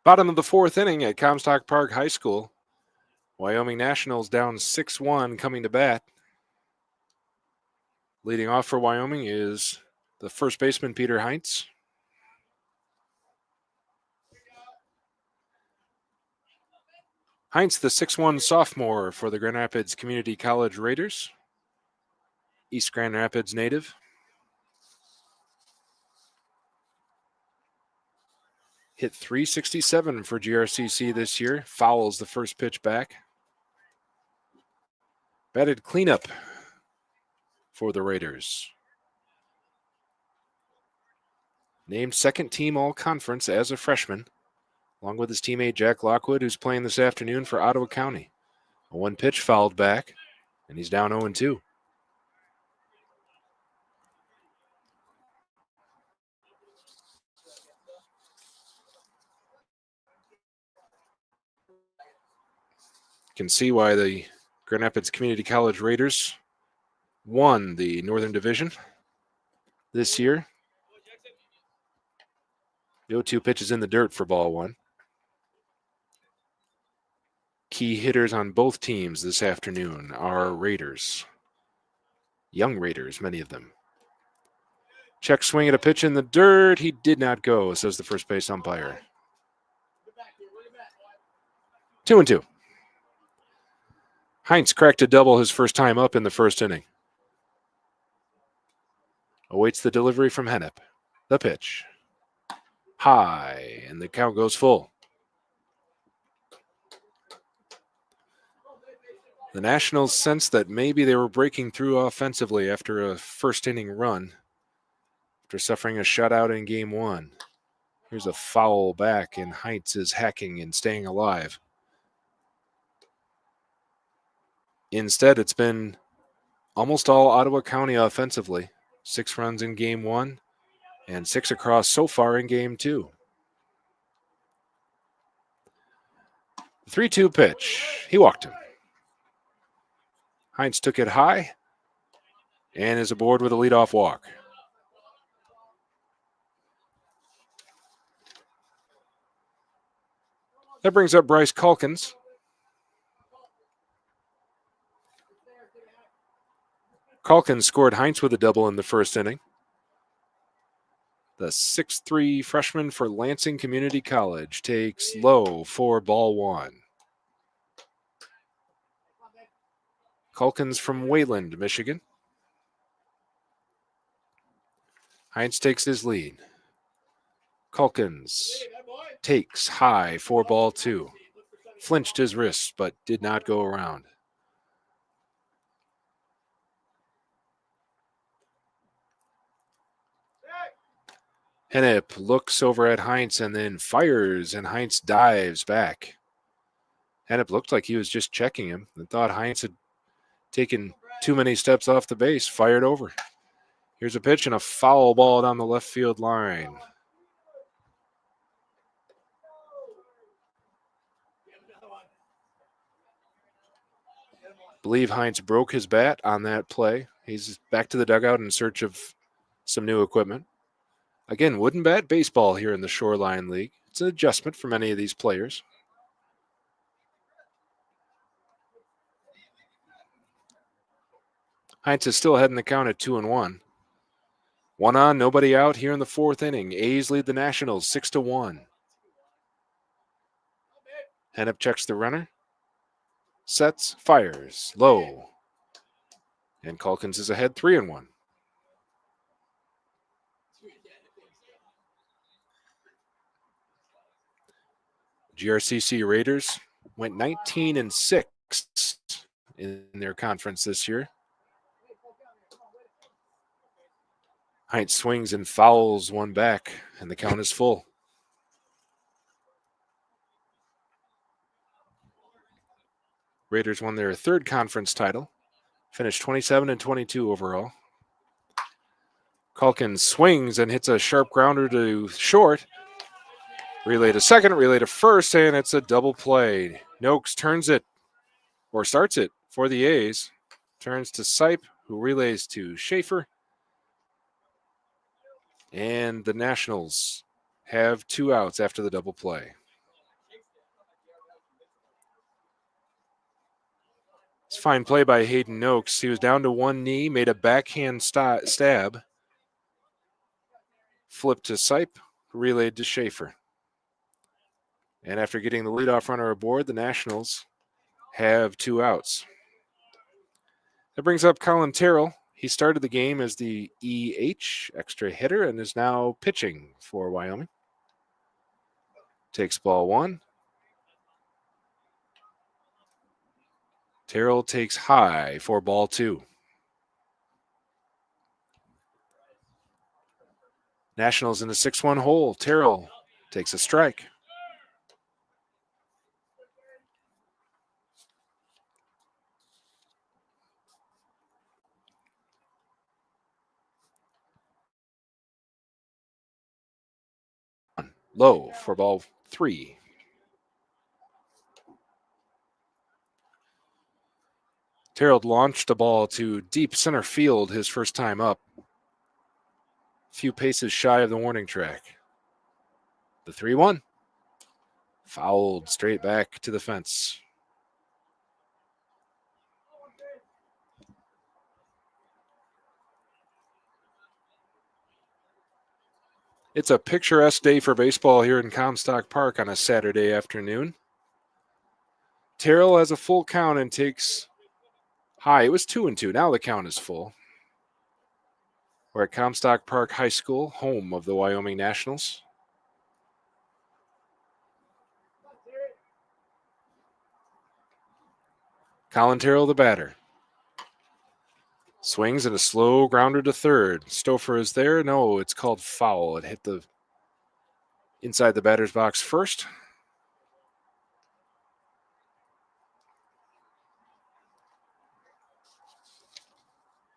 Bottom of the 4th inning at Comstock Park High School. Wyoming Nationals down 6-1 coming to bat. Leading off for Wyoming is the first baseman, Peter Heinz. Heinz, the 6'1 sophomore for the Grand Rapids Community College Raiders. East Grand Rapids native. Hit .367 for GRCC this year. Fouls the first pitch back. Batted cleanup for the Raiders. Named second team all-conference as a freshman, along with his teammate Jack Lockwood, who's playing this afternoon for Ottawa County. A 1 pitch fouled back, and he's down 0-2. Can see why the Grand Rapids Community College Raiders won the Northern Division this year. The 0-2 pitch is in the dirt for ball one. Key hitters on both teams this afternoon are Raiders. Young Raiders, many of them. Check swing at a pitch in the dirt. He did not go, says the first base umpire. 2-2. Heinz cracked a double his first time up in the first inning. Awaits the delivery from Hennep. The pitch. High, and the count goes full. The Nationals sensed that maybe they were breaking through offensively after a first inning run, after suffering a shutout in game one. Here's a foul back, and Heinz is hacking and staying alive. Instead, it's been almost all Ottawa County offensively. 6 runs in game one and 6 across so far in game two. The 3-2 pitch. He walked him. Heinz took it high and is aboard with a leadoff walk. That brings up Bryce Calkins. Calkins scored Heinz with a double in the first inning. The 6'3" freshman for Lansing Community College takes low for ball one. Calkins from Wayland, Michigan. Heinz takes his lead. Calkins takes high for ball two. Flinched his wrist, but did not go around. Hennep looks over at Heinz and then fires, and Heinz dives back. Hennep looked like he was just checking him and thought Heinz had taken too many steps off the base, fired over. Here's a pitch and a foul ball down the left field line. Believe Heinz broke his bat on that play. He's back to the dugout in search of some new equipment. Again, wooden bat baseball here in the Shoreline League. It's an adjustment for many of these players. Heinz is still ahead in the count at 2-1. 1 on, nobody out here in the fourth inning. A's lead the Nationals 6-1. Hennep checks the runner. Sets, fires, low. And Calkins is ahead 3-1. GRCC Raiders went 19-6 in their conference this year. Heinz swings and fouls one back, and the count is full. Raiders won their third conference title, finished 27-22 overall. Calkins swings and hits a sharp grounder to short. Relay to second, relay to first, and it's a double play. Noakes turns it, or starts it, for the A's. Turns to Sipe, who relays to Schaefer. And the Nationals have 2 outs after the double play. It's a fine play by Hayden Noakes. He was down to one knee, made a backhand stab. Flipped to Sipe, relayed to Schaefer. And after getting the leadoff runner aboard, the Nationals have 2 outs. That brings up Colin Terrell. He started the game as the EH, extra hitter, and is now pitching for Wyoming. Takes ball one. Terrell takes high for ball two. Nationals in the 6-1 hole. Terrell takes a strike. Low for ball three. Terrell launched the ball to deep center field his first time up. A few paces shy of the warning track. The 3-1. Fouled straight back to the fence. It's a picturesque day for baseball here in Comstock Park on a Saturday afternoon. Terrell has a full count and takes high. It was 2-2. Now the count is full. We're at Comstock Park High School, home of the Wyoming Nationals. Colin Terrell, the batter. Swings and a slow grounder to third. Stouffer is there. No, it's called foul. It hit the inside the batter's box first.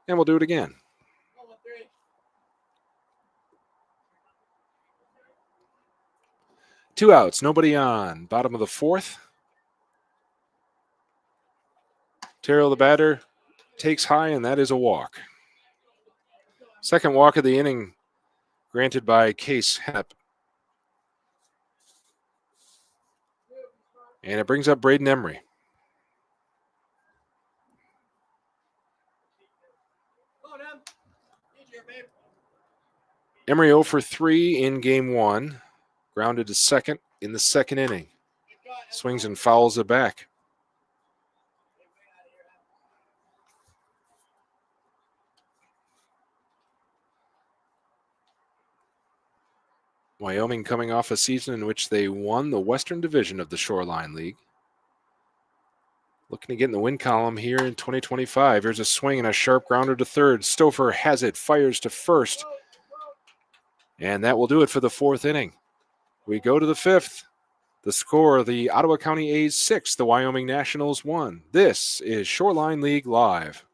And we'll do it again. Two outs, nobody on. Bottom of the fourth. Terrell, the batter, takes high, and that is a walk. Second walk of the inning granted by Case Hennep. And it brings up Braden Emery. Emery 0 for 3 in game one. Grounded to second in the second inning. Swings and fouls it back. Wyoming coming off a season in which they won the Western Division of the Shoreline League. Looking to get in the win column here in 2025. Here's a swing and a sharp grounder to third. Stouffer has it, fires to first. And that will do it for the fourth inning. We go to the fifth. The score, the Ottawa County A's 6, the Wyoming Nationals 1. This is Shoreline League Live.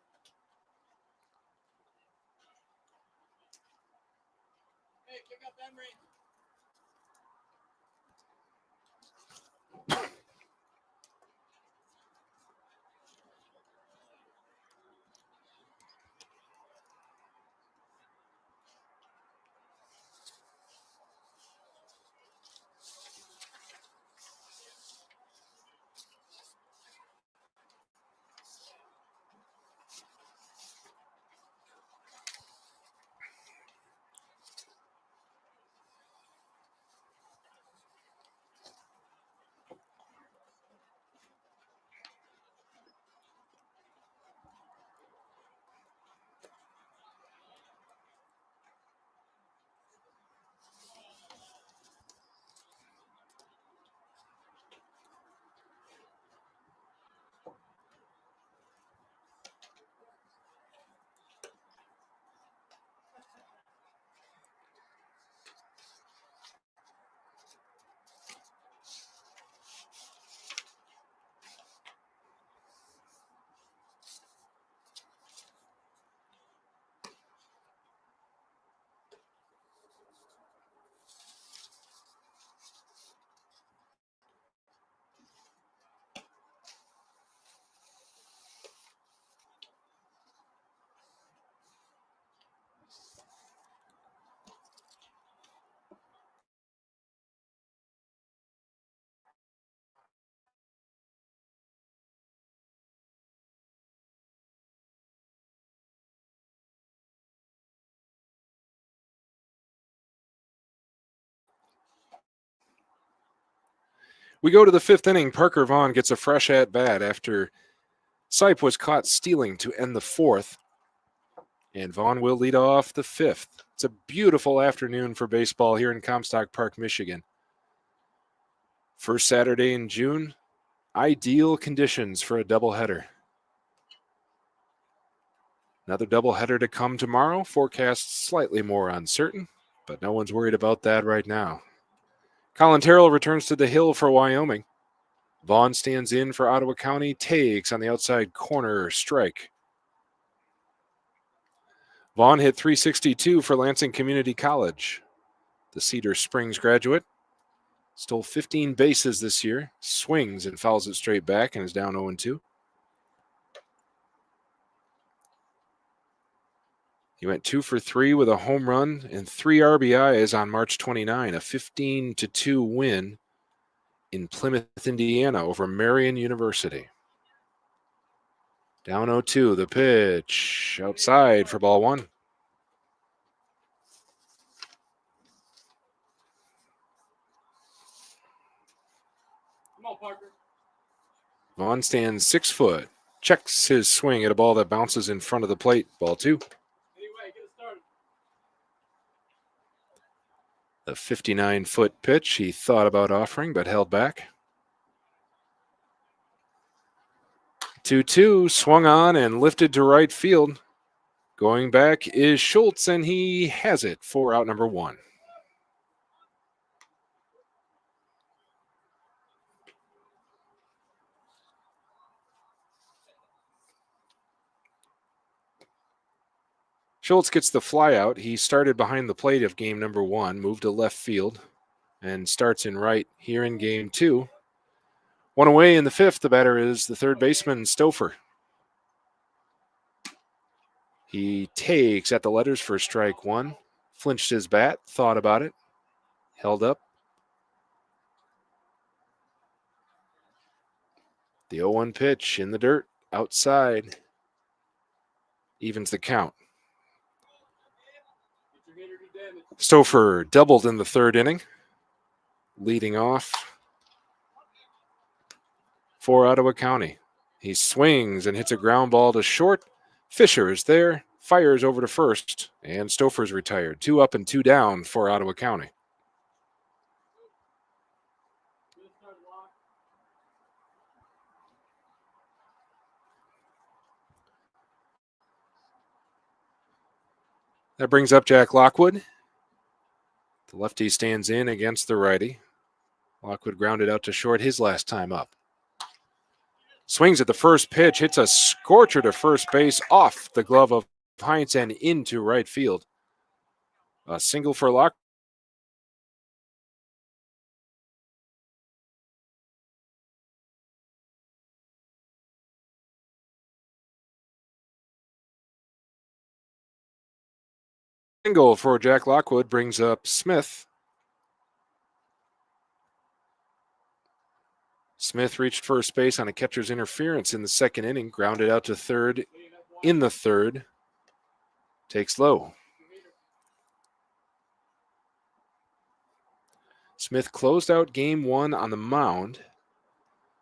We go to the fifth inning. Parker Vaughn gets a fresh at-bat after Sipe was caught stealing to end the fourth. And Vaughn will lead off the fifth. It's a beautiful afternoon for baseball here in Comstock Park, Michigan. First Saturday in June, ideal conditions for a doubleheader. Another doubleheader to come tomorrow. Forecast slightly more uncertain, but no one's worried about that right now. Colin Terrell returns to the hill for Wyoming. Vaughn stands in for Ottawa County, takes on the outside corner strike. Vaughn hit .362 for Lansing Community College. The Cedar Springs graduate stole 15 bases this year, swings and fouls it straight back and is down 0-2. He went 2 for 3 with a home run and 3 RBIs on March 29, a 15-2 win in Plymouth, Indiana over Marion University. Down 0-2, the pitch outside for ball 1.
Come on, Parker.
Vaughn stands 6 foot, checks his swing at a ball that bounces in front of the plate, ball 2.
Anyway, get it started.
The 59-foot pitch he thought about offering but held back. 2-2, swung on and lifted to right field. Going back is Schultz, and he has it for out number 1. Schultz gets the fly out. He started behind the plate of game number 1, moved to left field, and starts in right here in game 2. 1 away in the 5th. The batter is the third baseman, Stouffer. He takes at the letters for strike 1, flinched his bat, thought about it, held up. The 0-1 pitch in the dirt, outside, evens the count. Stouffer doubled in the 3rd inning, leading off for Ottawa County. He swings and hits a ground ball to short. Fisher is there, fires over to first, and Stouffer's retired. 2 up and 2 down for Ottawa County. That brings up Jack Lockwood. The lefty stands in against the righty. Lockwood grounded out to short his last time up. Swings at the first pitch, hits a scorcher to first base off the glove of Heinz and into right field. A single for Lockwood. Single for Jack Lockwood brings up Smith. Smith reached first base on a catcher's interference in the 2nd inning, grounded out to third in the 3rd. Takes low. Smith closed out game 1 on the mound.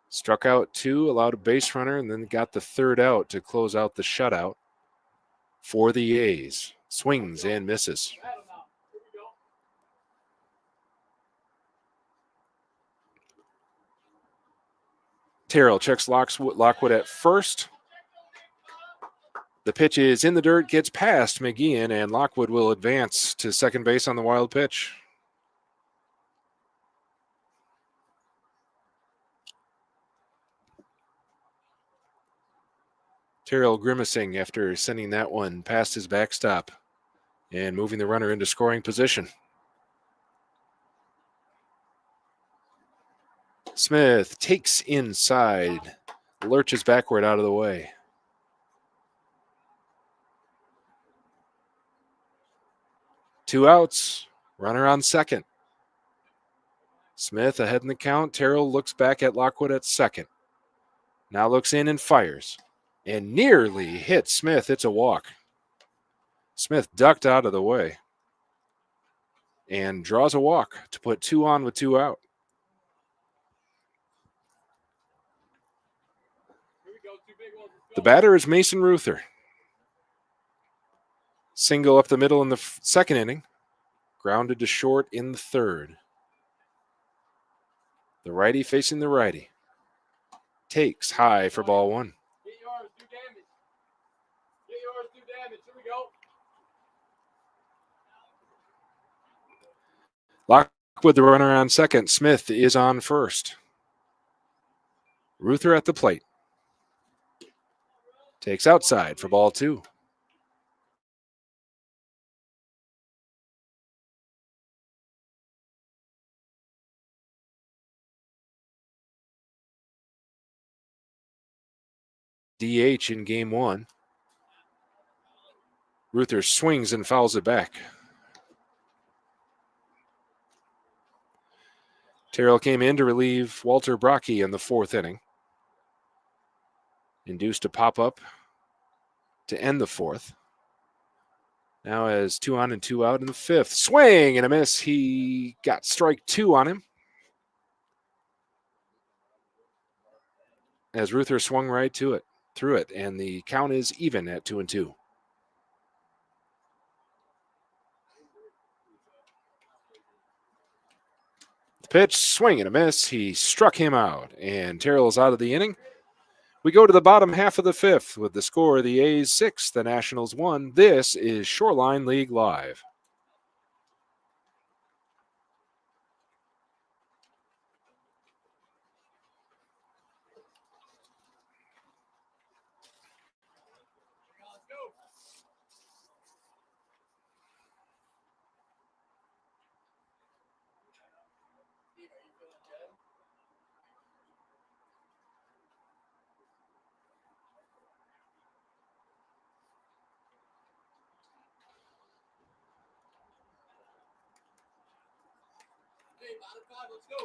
Struck out 2, allowed a base runner, and then got the 3rd out to close out the shutout for the A's. Swings and misses. Terrell checks Lockwood at first. The pitch is in the dirt, gets past McGeehan, and Lockwood will advance to second base on the wild pitch. Terrell grimacing after sending that one past his backstop and moving the runner into scoring position. Smith takes inside, lurches backward out of the way. Two outs, runner on second. Smith ahead in the count. Terrell looks back at Lockwood at second. Now looks in and fires. And nearly hits Smith. It's a walk. Smith ducked out of the way. And draws a walk to put 2 on with 2 out. The batter is Mason Ruther. Single up the middle in the 2nd inning. Grounded to short in the 3rd. The righty facing the righty. Takes high for ball 1.
Get yours, do damage. Get yours, do damage. Here we go.
Lockwood, the runner on second. Smith is on first. Ruther at the plate. Takes outside for ball 2. DH in game 1. Ruther swings and fouls it back. Terrell came in to relieve Walter Brocky in the 4th inning. Induced a pop-up to end the 4th. Now has 2 on and 2 out in the 5th. Swing and a miss. He got strike 2 on him. As Ruther swung right through it, and the count is even at 2-2. The pitch, swing and a miss. He struck him out, and Terrell is out of the inning. We go to the bottom half of the 5th with the score: the A's 6, the Nationals 1. This is Shoreline League Live.
Let's go.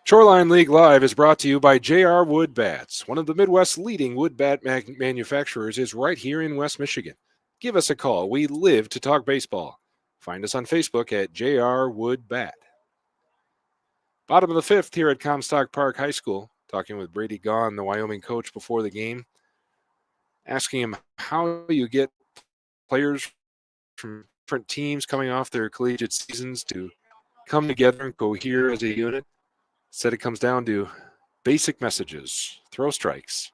Shoreline League Live is brought to you by J.R. Wood Bats. One of the Midwest's leading wood bat manufacturers is right here in West Michigan. Give us a call. We live to talk baseball. Find us on Facebook at J.R. Wood Bat. Bottom of the 5th here at Comstock Park High School. Talking with Brady Gaughan, the Wyoming coach, before the game. Asking him how you get players from different teams coming off their collegiate seasons to come together and cohere as a unit. Said it comes down to basic messages: throw strikes,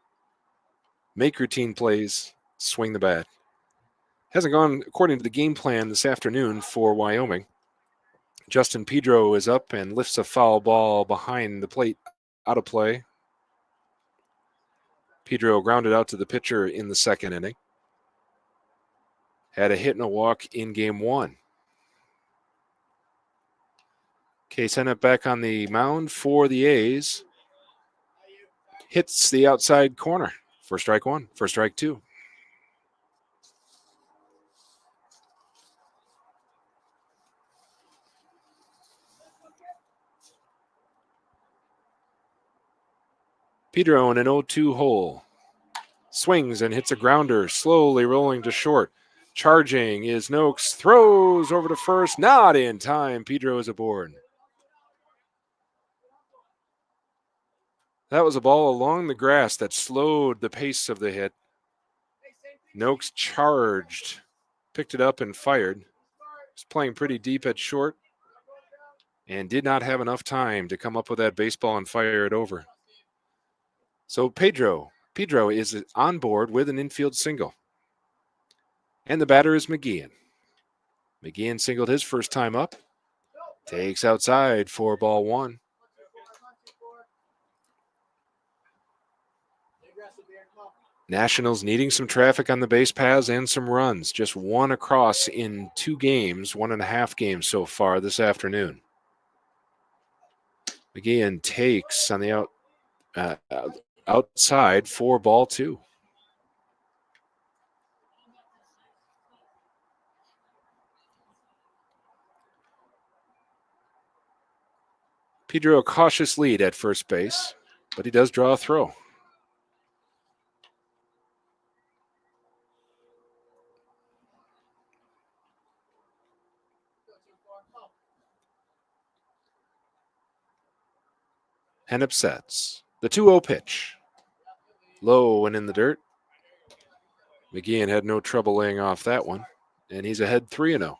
make routine plays, swing the bat. Hasn't gone according to the game plan this afternoon for Wyoming. Justin Pedro is up and lifts a foul ball behind the plate out of play. Pedro grounded out to the pitcher in the 2nd inning. Had a hit and a walk in game 1. Case Hennett back on the mound for the A's. Hits the outside corner for strike 1, for strike 2. Pedro in an 0-2 hole. Swings and hits a grounder, slowly rolling to short. Charging is Noakes, throws over to first, not in time. Pedro is aboard. That was a ball along the grass that slowed the pace of the hit. Noakes charged, picked it up and fired. Was playing pretty deep at short and did not have enough time to come up with that baseball and fire it over. So Pedro is on board with an infield single. And the batter is McGeehan. McGeehan singled his first time up. Takes outside for ball 1. Nationals needing some traffic on the base paths and some runs. Just one across in 2 games, 1.5 games so far this afternoon. McGeehan takes on the outside for ball 2. Pedro a cautious lead at first base, but he does draw a throw. Hennep sets. The 2-0 pitch. Low and in the dirt. McGeehan had no trouble laying off that one, and he's ahead 3-0.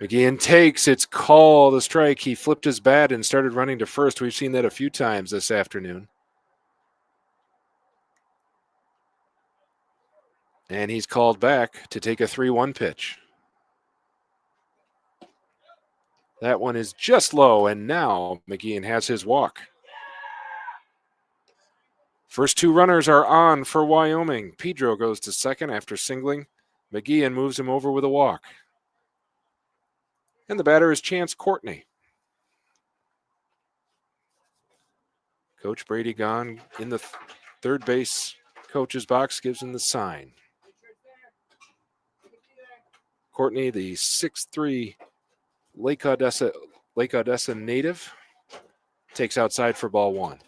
McGeehan takes, it's called a strike. He flipped his bat and started running to first. We've seen that a few times this afternoon. And he's called back to take a 3-1 pitch. That one is just low, and now McGeehan has his walk. First two runners are on for Wyoming. Pedro goes to second after singling. McGeehan moves him over with a walk. And the batter is Chance Courtney. Coach Brady gone in the third base coach's box, gives him the sign. Courtney, the 6'3" Lake Odessa native, takes outside for ball one.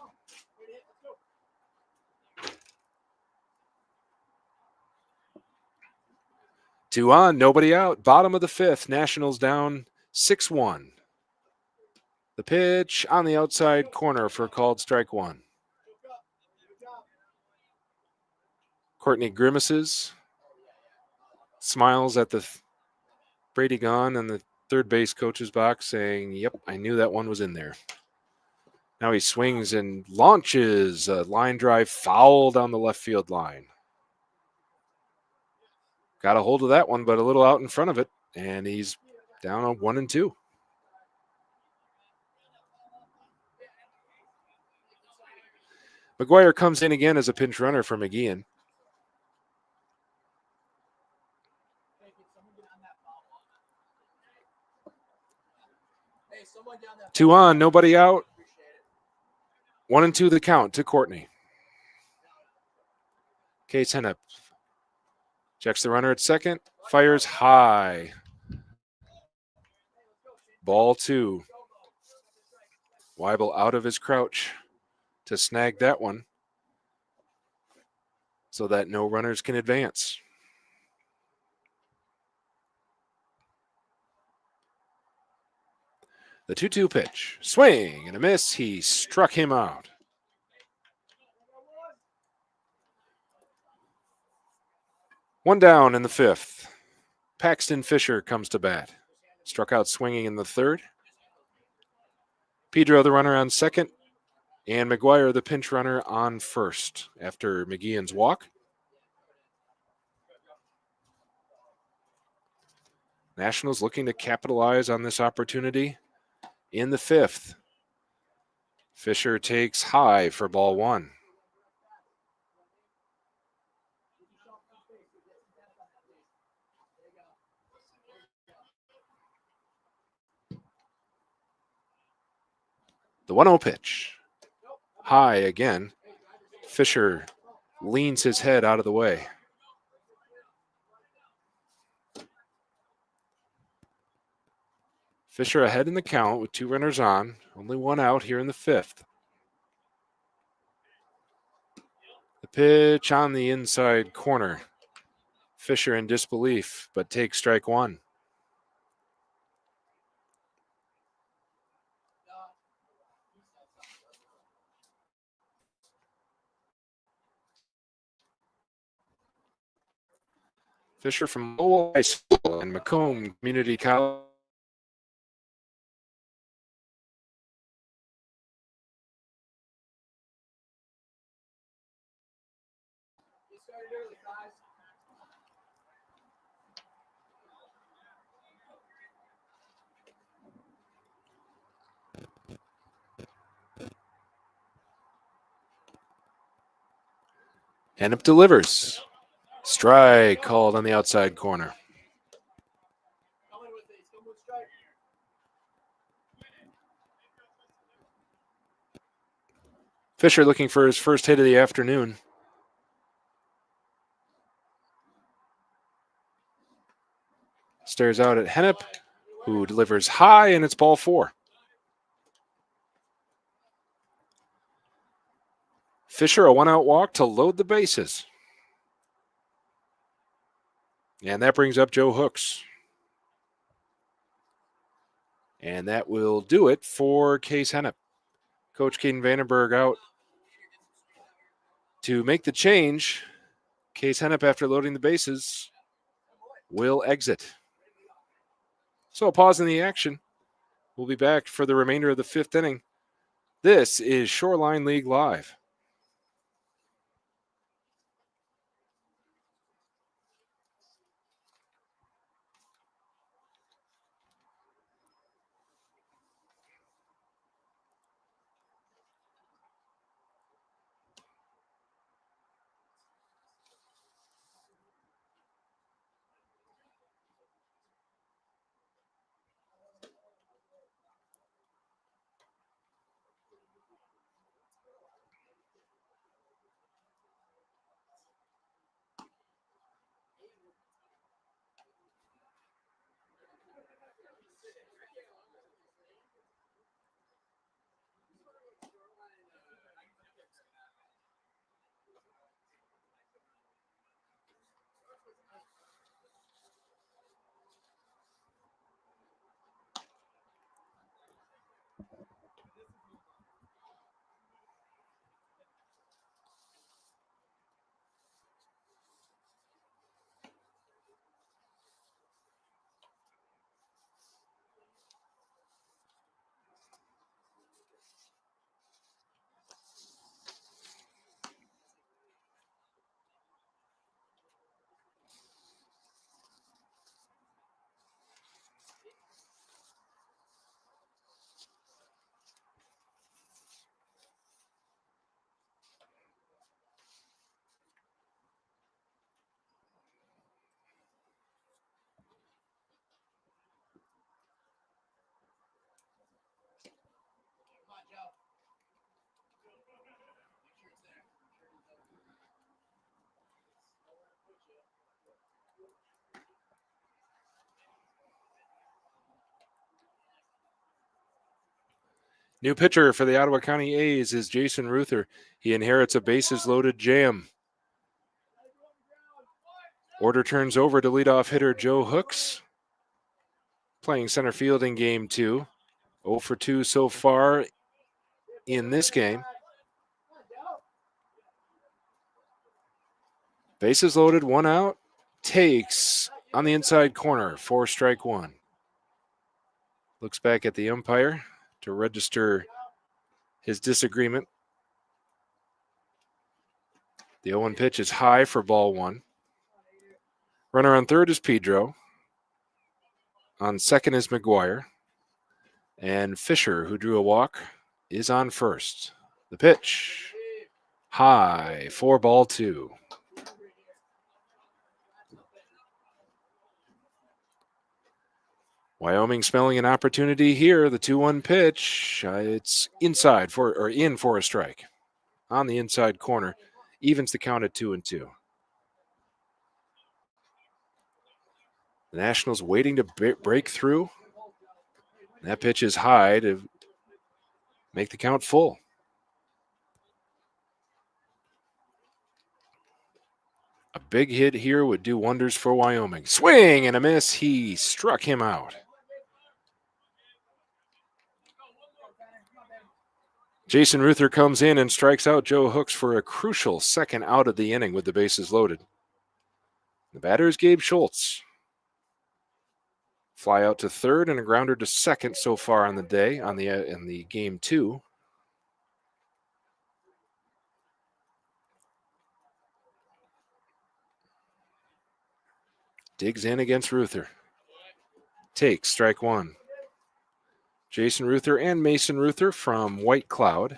Two on, nobody out. Bottom of the fifth, Nationals down 6-1. The pitch on the outside corner for called strike one. Courtney grimaces, smiles at the Brady gone and the third base coach's box saying, yep, I knew that one was in there. Now he swings and launches a line drive foul down the left field line. Got a hold of that one, but a little out in front of it, and he's down on 1-2. McGuire comes in again as a pinch runner for McGeehan. Two on, nobody out. 1-2 the count to Courtney. Case Hennep checks the runner at second, fires high. Ball two. Weibel out of his crouch to snag that one so that no runners can advance. The 2-2 pitch. Swing and a miss. He struck him out. One down in the fifth. Paxton Fisher comes to bat. Struck out swinging in the third. Pedro the runner on second. And McGuire the pinch runner on first after McGeehan's walk. Nationals looking to capitalize on this opportunity in the fifth. Fisher takes high for ball one. The 1-0 pitch. High again. Fisher leans his head out of the way. Fisher ahead in the count with two runners on. Only one out here in the fifth. The pitch on the inside corner. Fisher in disbelief, but takes strike one. Fisher from Lowell High School and Macomb Community College. Hennep delivers. Strike called on the outside corner. Fisher looking for his first hit of the afternoon. Stares out at Hennep, who delivers high, and it's ball 4. Fisher, a 1-out walk to load the bases. And that brings up Joe Hooks. And that will do it for Case Hennep. Coach Caden Vandenberg out to make the change. Case Hennep, after loading the bases, will exit. So a pause in the action. We'll be back for the remainder of the 5th inning. This is Shoreline League Live. New pitcher for the Ottawa County A's is Jason Ruther. He inherits a bases-loaded jam. Order turns over to leadoff hitter Joe Hooks, playing center field in Game 2. 0 for 2 so far in this game. Bases loaded, 1 out. Takes on the inside corner for strike 1. Looks back at the umpire to register his disagreement. The 0-1 pitch is high for ball 1. Runner on third is Pedro. On second is McGuire. And Fisher, who drew a walk, is on first. The pitch, high for ball 2. Wyoming smelling an opportunity here. The 2-1 pitch, it's inside in for a strike. On the inside corner, evens the count at 2-2. The Nationals waiting to break through. That pitch is high to make the count full. A big hit here would do wonders for Wyoming. Swing and a miss. He struck him out. Jason Ruther comes in and strikes out Joe Hooks for a crucial second out of the inning with the bases loaded. The batter is Gabe Schultz. Fly out to third and a grounder to second so far on the day in the Game 2. Digs in against Ruther. Takes strike 1. Jason Ruther and Mason Ruther from White Cloud.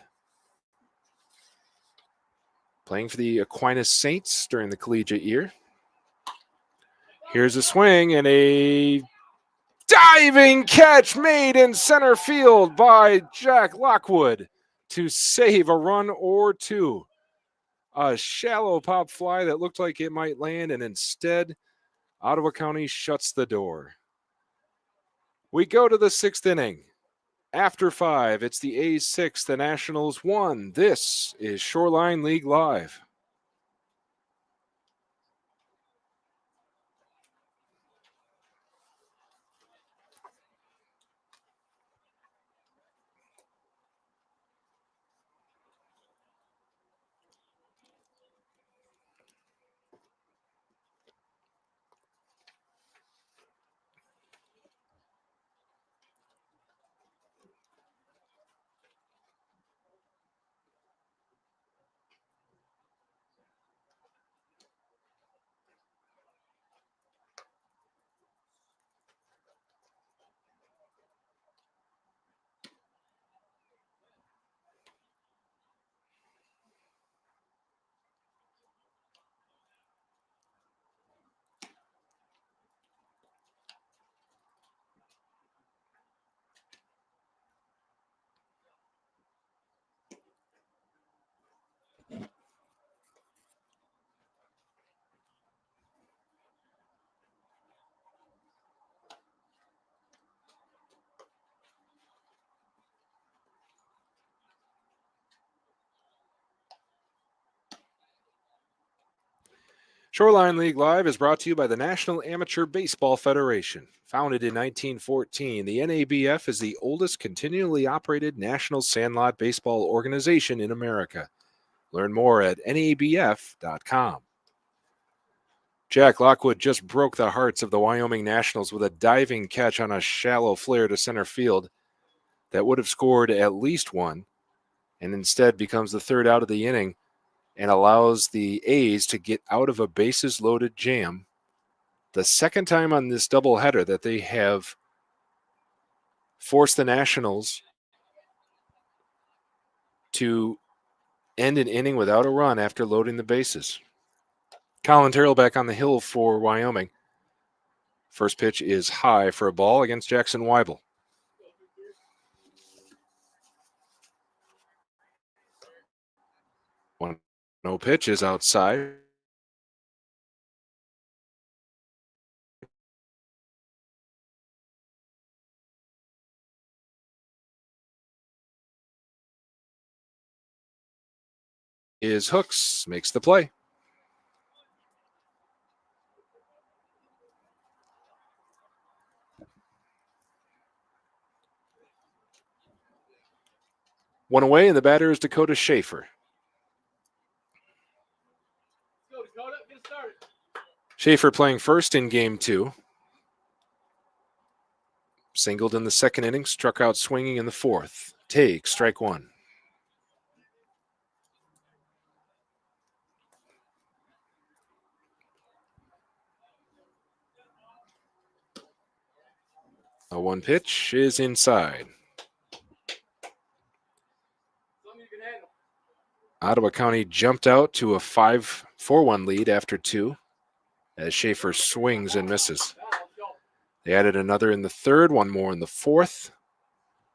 Playing for the Aquinas Saints during the collegiate year. Here's a swing and a diving catch made in center field by Jack Lockwood to save a run or 2. A shallow pop fly that looked like it might land, and instead, Ottawa County shuts the door. We go to the sixth inning. After 5, it's the A's 6, the Nationals 1. This is Shoreline League Live. Shoreline League Live is brought to you by the National Amateur Baseball Federation. Founded in 1914, the NABF is the oldest continually operated national sandlot baseball organization in America. Learn more at nabf.com. Jack Lockwood just broke the hearts of the Wyoming Nationals with a diving catch on a shallow flare to center field that would have scored at least one, and instead becomes the third out of the inning and allows the A's to get out of a bases-loaded jam. The second time on this doubleheader that they have forced the Nationals to end an inning without a run after loading the bases. Colin Terrell back on the hill for Wyoming. First pitch is high for a ball against Jackson Weibel. No pitch is outside. Is Hooks, makes the play. One away, and the batter is Dakota Schaefer.
Let's go, Dakota. Get started.
Schaefer playing first in game 2. Singled in the second inning, struck out swinging in the fourth. Take, strike one. A 1 pitch is inside.
Something you can handle.
Ottawa County jumped out to a 5-4-1 lead after 2 as Schaefer swings and misses.
Now, let's go.
They added another in the third, one more in the fourth,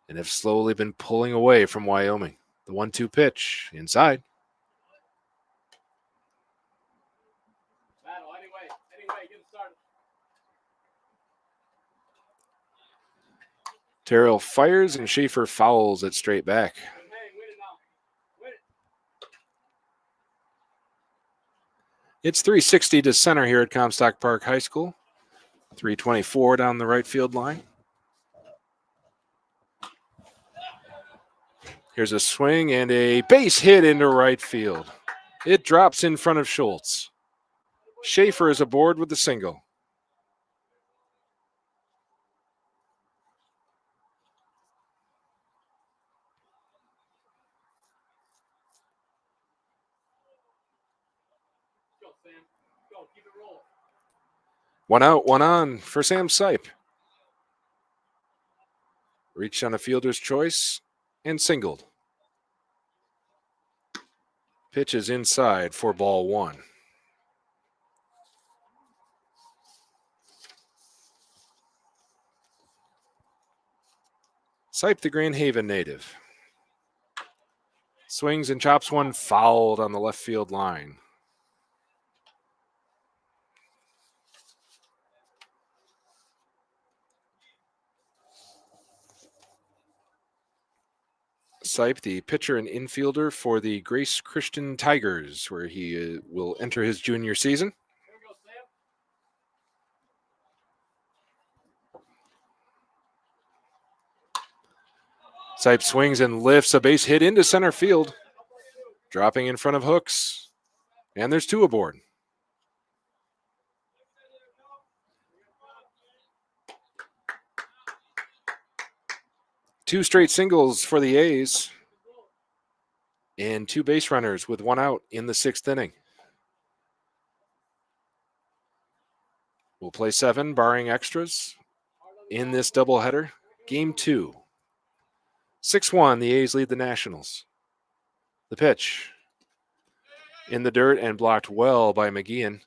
and have slowly been pulling away from Wyoming. The 1-2 pitch inside.
Battle, anyway, get it started.
Terrell fires and Schaefer fouls it straight back.
Hey, win it now. Win it.
It's 360 to center here at Comstock Park High School. 324 down the right field line. Here's a swing and a base hit into right field. It drops in front of Schultz. Schaefer is aboard with the single.
Go, Sam. Go, keep it rolling.
One out, one on for Sam Sipe. Reached on a fielder's choice and singled. Pitch is inside for ball 1. Sipe, the Grand Haven native. Swings and chops one, fouled on the left field line. Sipe, the pitcher and infielder for the Grace Christian Tigers, where he will enter his junior season.
Here we go, Sam.
Sipe swings and lifts a base hit into center field, dropping in front of Hooks. And there's 2 aboard. Two straight singles for the A's. And 2 base runners with 1 out in the 6th inning. We'll play 7, barring extras, in this doubleheader. Game 2. 6-1, the A's lead the Nationals. The pitch in the dirt and blocked well by McGeehan.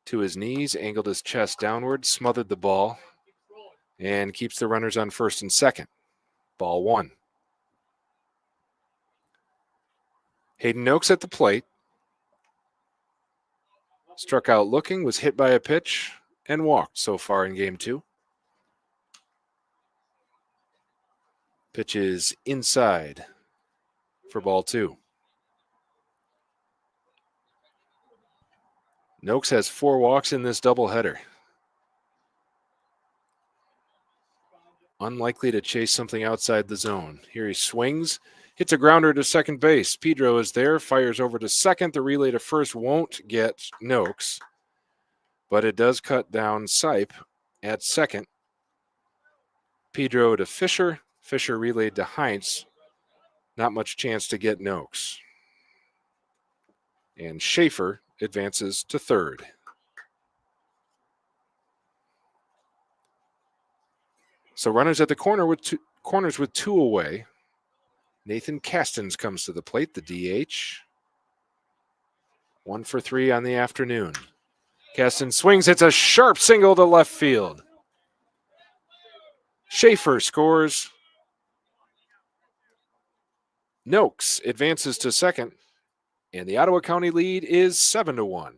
To his knees, angled his chest downward, smothered the ball, and keeps the runners on first and second. Ball 1. Hayden Noakes at the plate. Struck out looking, was hit by a pitch, and walked so far in game 2. Pitch is inside for ball 2. Noakes has 4 walks in this doubleheader. Unlikely to chase something outside the zone. Here he swings, hits a grounder to second base. Pedro is there, fires over to second. The relay to first won't get Noakes, but it does cut down Sipe at second. Pedro to Fisher. Fisher relayed to Heinz. Not much chance to get Noakes. And Schaefer advances to third. So runners at the corners with 2 away. Nathan Castens comes to the plate, the DH. 1 for 3 on the afternoon. Castens swings, hits a sharp single to left field. Schaefer scores. Noakes advances to second, and the Ottawa County lead is 7-1.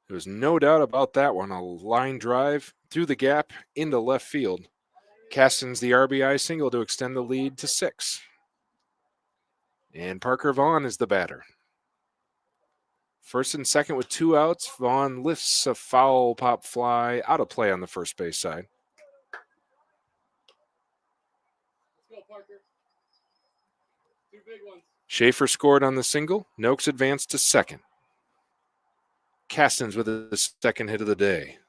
There was no doubt about that one. A line drive through the gap into left field. Castens the RBI single to extend the lead to 6. And Parker Vaughn is the batter. First and second with 2 outs. Vaughn lifts a foul pop fly out of play on the first base side.
Let's go, Parker. 2 big ones.
Schaefer scored on the single. Noakes advanced to second. Castens with his second hit of the day.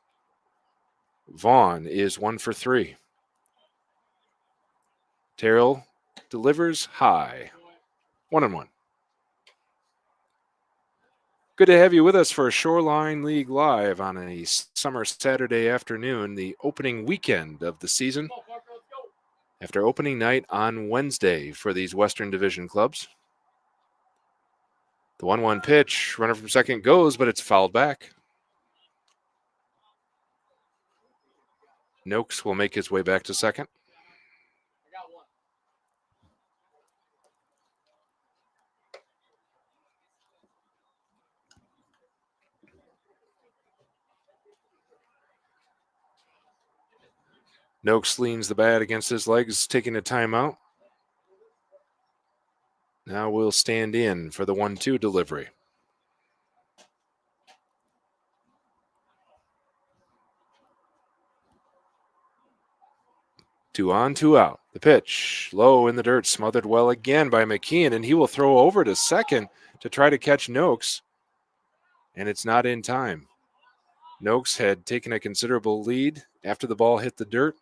Vaughn is 1 for 3. Terrell delivers high. 1-1. Good to have you with us for Shoreline League Live on a summer Saturday afternoon, the opening weekend of the season.
Come on, Parker, let's go.
After opening night on Wednesday for these Western Division clubs. The 1-1 pitch, runner from second goes, but it's fouled back. Noakes will make his way back to second.
I got 1.
Noakes leans the bat against his legs, taking a timeout. Now we'll stand in for the 1-2 delivery. Two on, 2 out. The pitch, low in the dirt, smothered well again by McKeon, and he will throw over to second to try to catch Noakes, and it's not in time. Noakes had taken a considerable lead after the ball hit the dirt,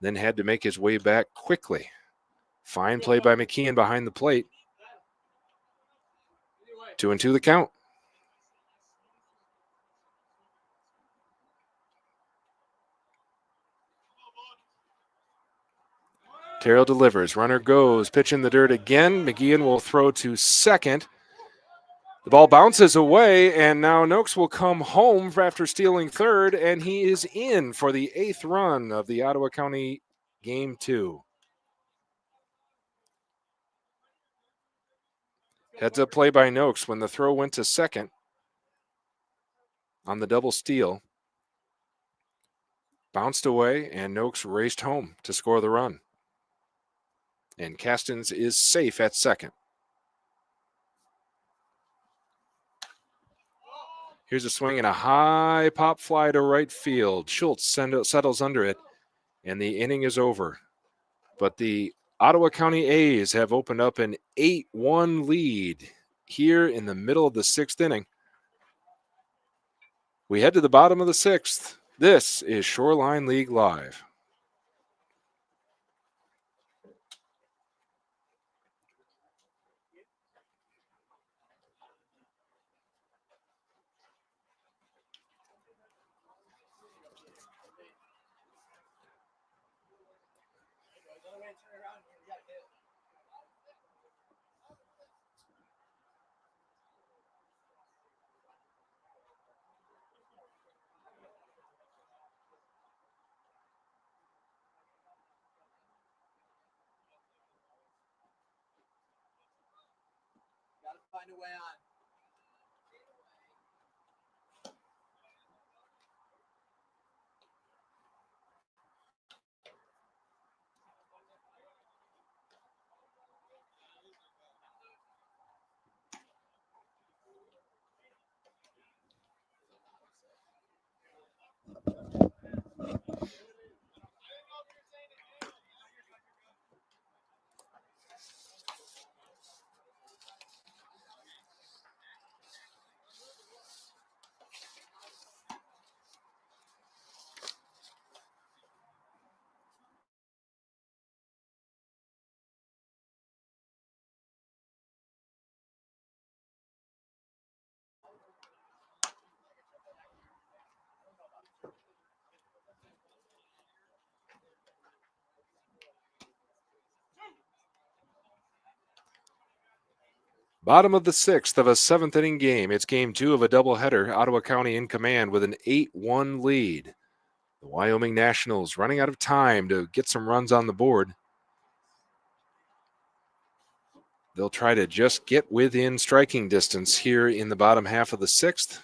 then had to make his way back quickly. Fine play by McKeon behind the plate. 2-2 the count. Terrell delivers. Runner goes. Pitch in the dirt again. McGeehan will throw to second. The ball bounces away, and now Noakes will come home after stealing third, and he is in for the 8th run of the Ottawa County Game 2. Heads up play by Noakes when the throw went to second. on the double steal. Bounced away, and Noakes raced home to score the run. And Castens is safe at second. Here's a swing and a high pop fly to right field. Schultz settles under it, and the inning is over. But the Ottawa County A's have opened up an 8-1 lead here in the middle of the sixth inning. We head to the bottom of the sixth. This is Shoreline League Live.
Gotta find a way on.
Bottom of the sixth of a seventh inning game. It's game two of a doubleheader. Ottawa County in command with an 8-1 lead. The Wyoming Nationals running out of time to get some runs on the board. They'll try to just get within striking distance here in the bottom half of the sixth.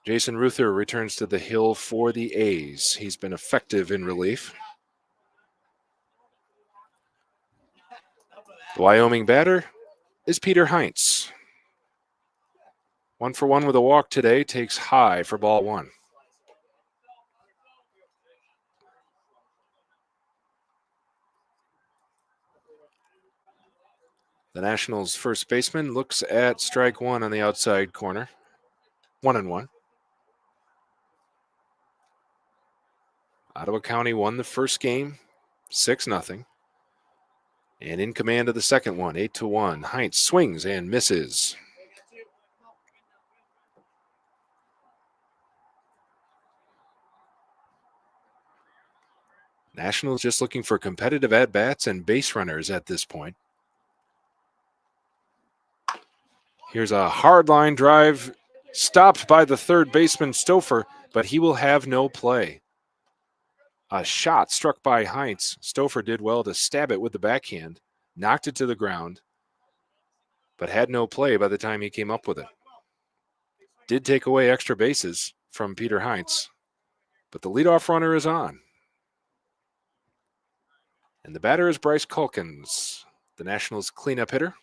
Jason Ruther returns to the hill for the A's. He's been effective in relief. The Wyoming batter is Peter Heinz. 1 for 1 with a walk today, takes high for ball one. The Nationals' first baseman looks at strike one on the outside corner. 1-1. Ottawa County won the first game, 6-0. And in command of the second one, 8-1. Heinz swings and misses. Nationals just looking for competitive at-bats and base runners at this point. Here's a hard line drive, stopped by the third baseman Stouffer, but he will have no play. A shot struck by Heinz. Stouffer did well to stab it with the backhand, knocked it to the ground, but had no play by the time he came up with it. Did take away extra bases from Peter Heinz, but the leadoff runner is on. And the batter is Bryce Culkins, the Nationals' cleanup hitter.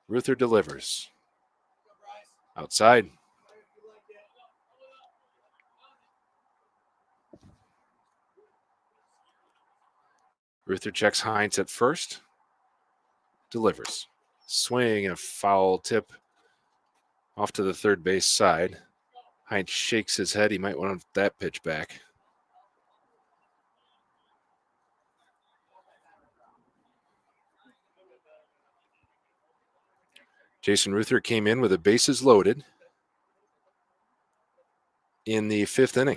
Ruther delivers. Outside. Ruther checks Heinz at first. Delivers. Swing and a foul tip off to the third base side. Heinz shakes his head. He might want that pitch back. Jason Ruther came in with the bases loaded in the fifth inning.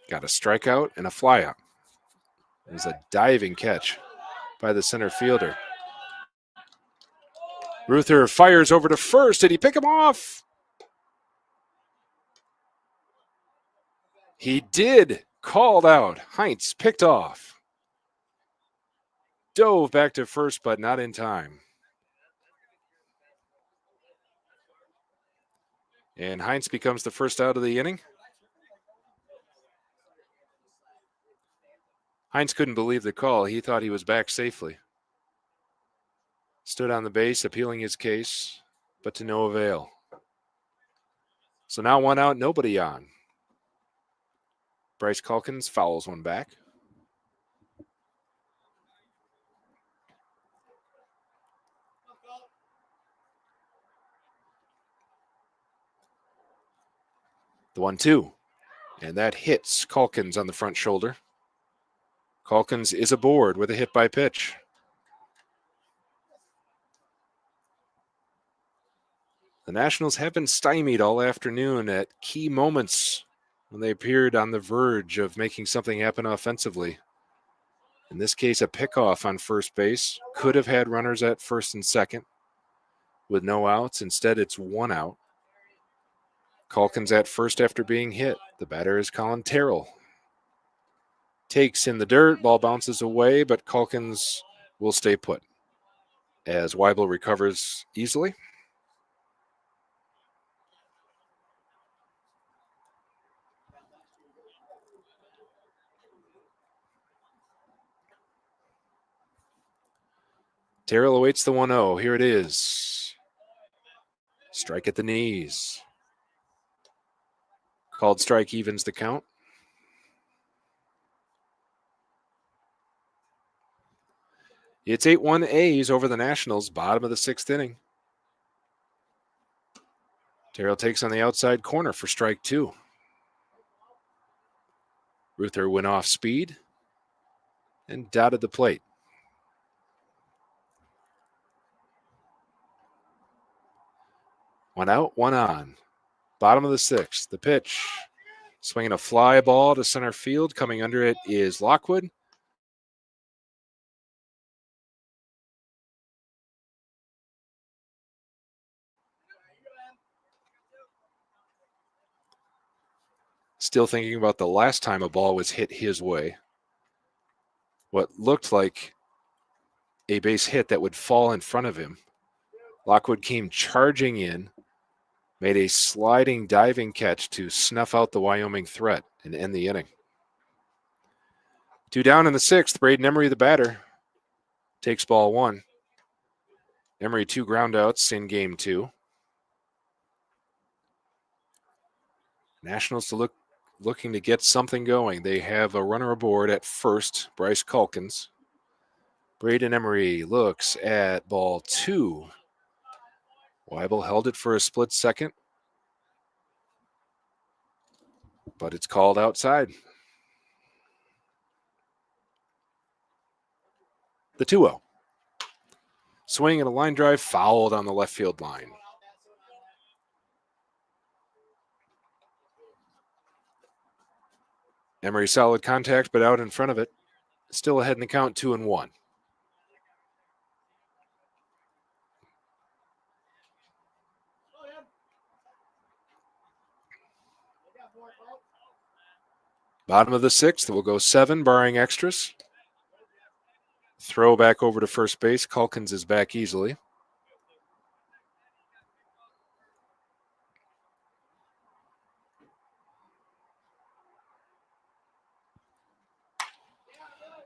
Got a strikeout and a flyout. It was a diving catch by the center fielder. Ruther fires over to first. Did he pick him off? He did. Called out. Heinz picked off. Dove back to first, but not in time. And Heinz becomes the first out of the inning. Heinz couldn't believe the call. He thought he was back safely. Stood on the base, appealing his case, but to no avail. So now 1 out, nobody on. Bryce Calkins fouls one back. The 1-2. And that hits Calkins on the front shoulder. Calkins is aboard with a hit by pitch. The Nationals have been stymied all afternoon at key moments when they appeared on the verge of making something happen offensively. In this case, a pickoff on first base. Could have had runners at first and second with no outs. Instead, it's 1 out. Calkins at first after being hit. The batter is Colin Terrell. Takes in the dirt, ball bounces away, but Calkins will stay put as Weibel recovers easily. Terrell awaits the 1-0. Here it is. Strike at the knees. Called strike evens the count. It's 8-1 A's over the Nationals, bottom of the 6th inning. Terrell takes on the outside corner for strike 2. Ruther went off speed and dotted the plate. One out, one on. Bottom of the 6th. The pitch. Swinging a fly ball to center field. Coming under it is Lockwood. Still thinking about the last time a ball was hit his way. What looked like a base hit that would fall in front of him. Lockwood came charging in, made a sliding diving catch to snuff out the Wyoming threat and end the inning. 2 down in the 6th. Braden Emery, the batter, takes ball 1. Emery 2 groundouts in game 2. Nationals looking to get something going. They have a runner aboard at first, Bryce Calkins. Braden Emery looks at ball 2. Weibel held it for a split second, but it's called outside. The 2-0. Swing and a line drive fouled on the left field line. Emery solid contact, but out in front of it. Still ahead in the count, 2-1. Bottom of the 6th, we'll go 7, barring extras. Throw back over to first base. Calkins is back easily.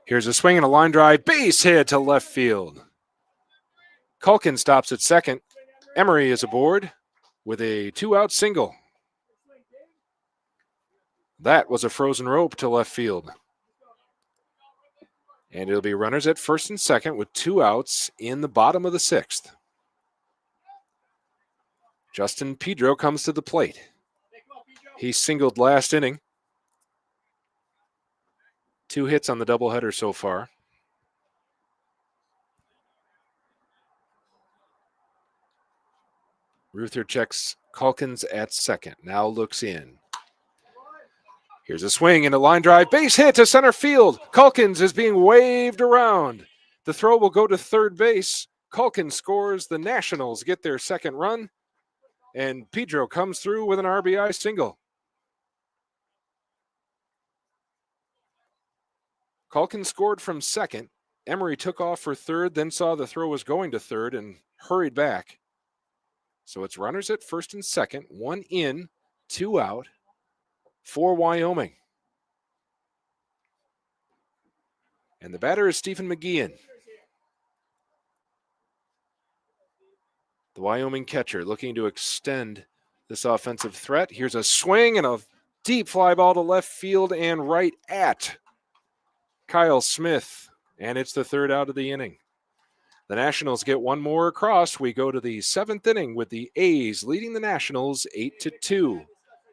Here's a swing and a line drive. Base hit to left field. Calkins stops at second. Emery is aboard with a 2-out single. That was a frozen rope to left field. And it'll be runners at first and second with 2 outs in the bottom of the 6th. Justin Pedro comes to the plate. He singled last inning. 2 hits on the doubleheader so far. Ruther checks Calkins at second. Now looks in. Here's a swing and a line drive. Base hit to center field. Calkins is being waved around. The throw will go to third base. Calkins scores. The Nationals get their second run. And Pedro comes through with an RBI single. Calkins scored from second. Emery took off for third, then saw the throw was going to third and hurried back. So it's runners at first and second, 1 in, 2 out for Wyoming. And the batter is Stephen McGeehan. The Wyoming catcher looking to extend this offensive threat. Here's a swing and a deep fly ball to left field and right at Kyle Smith. And it's the third out of the inning. The Nationals get one more across. We go to the 7th inning with the A's leading the Nationals 8-2.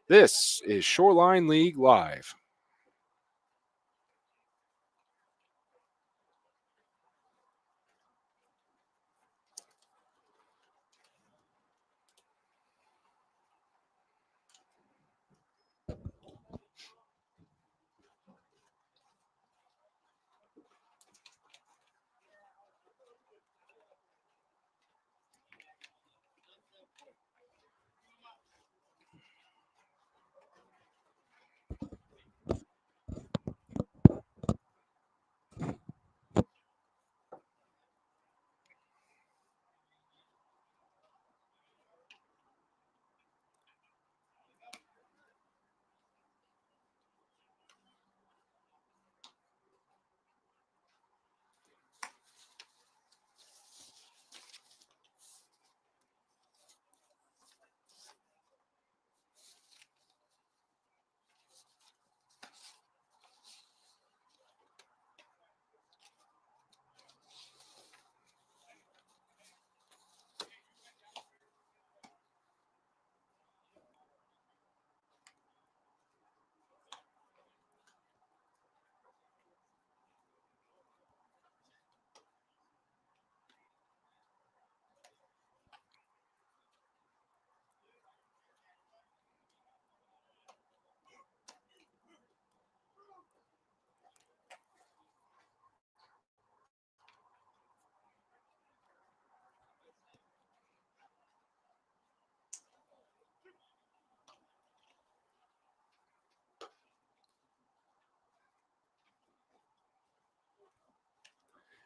This is Shoreline League Live.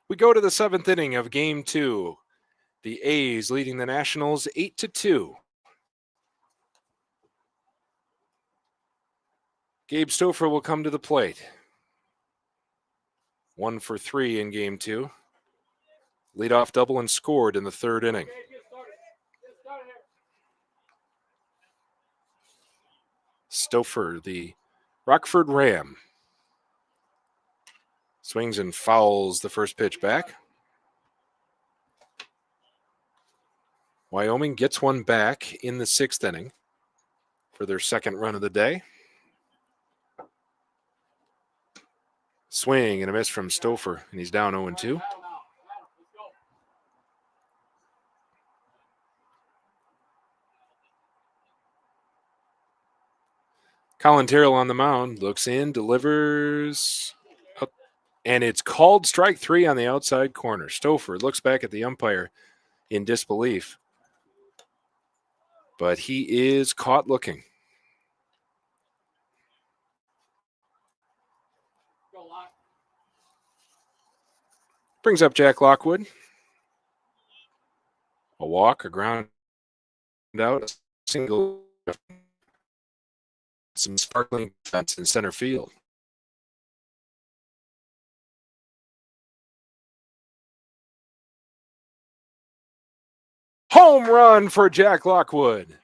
We go to the 7th inning of Game 2. The A's leading the Nationals 8-2. Gabe Stouffer will come to the plate. 1 for 3 in Game 2. Leadoff double and scored in the 3rd inning. Stouffer, the Rockford Ram, swings and fouls the first pitch back. Wyoming gets one back in the 6th inning for their second run of the day. Swing and a miss from Stouffer, and he's down 0-2. Colin Terrell on the mound, looks in, delivers, and it's called strike 3 on the outside corner. Stouffer looks back at the umpire in disbelief, but he is caught looking. Brings up Jack Lockwood. A walk, a ground out, a single, some sparkling defense in center field. Home run for Jack Lockwood.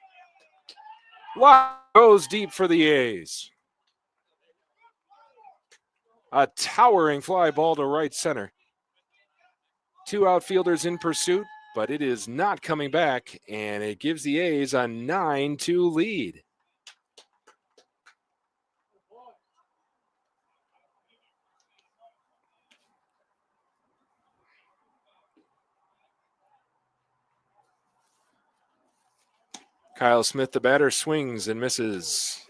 Lock goes deep for the A's. A towering fly ball to right center. 2 outfielders in pursuit, but it is not coming back, and it gives the A's a 9-2 lead. Kyle Smith, the batter, swings and misses.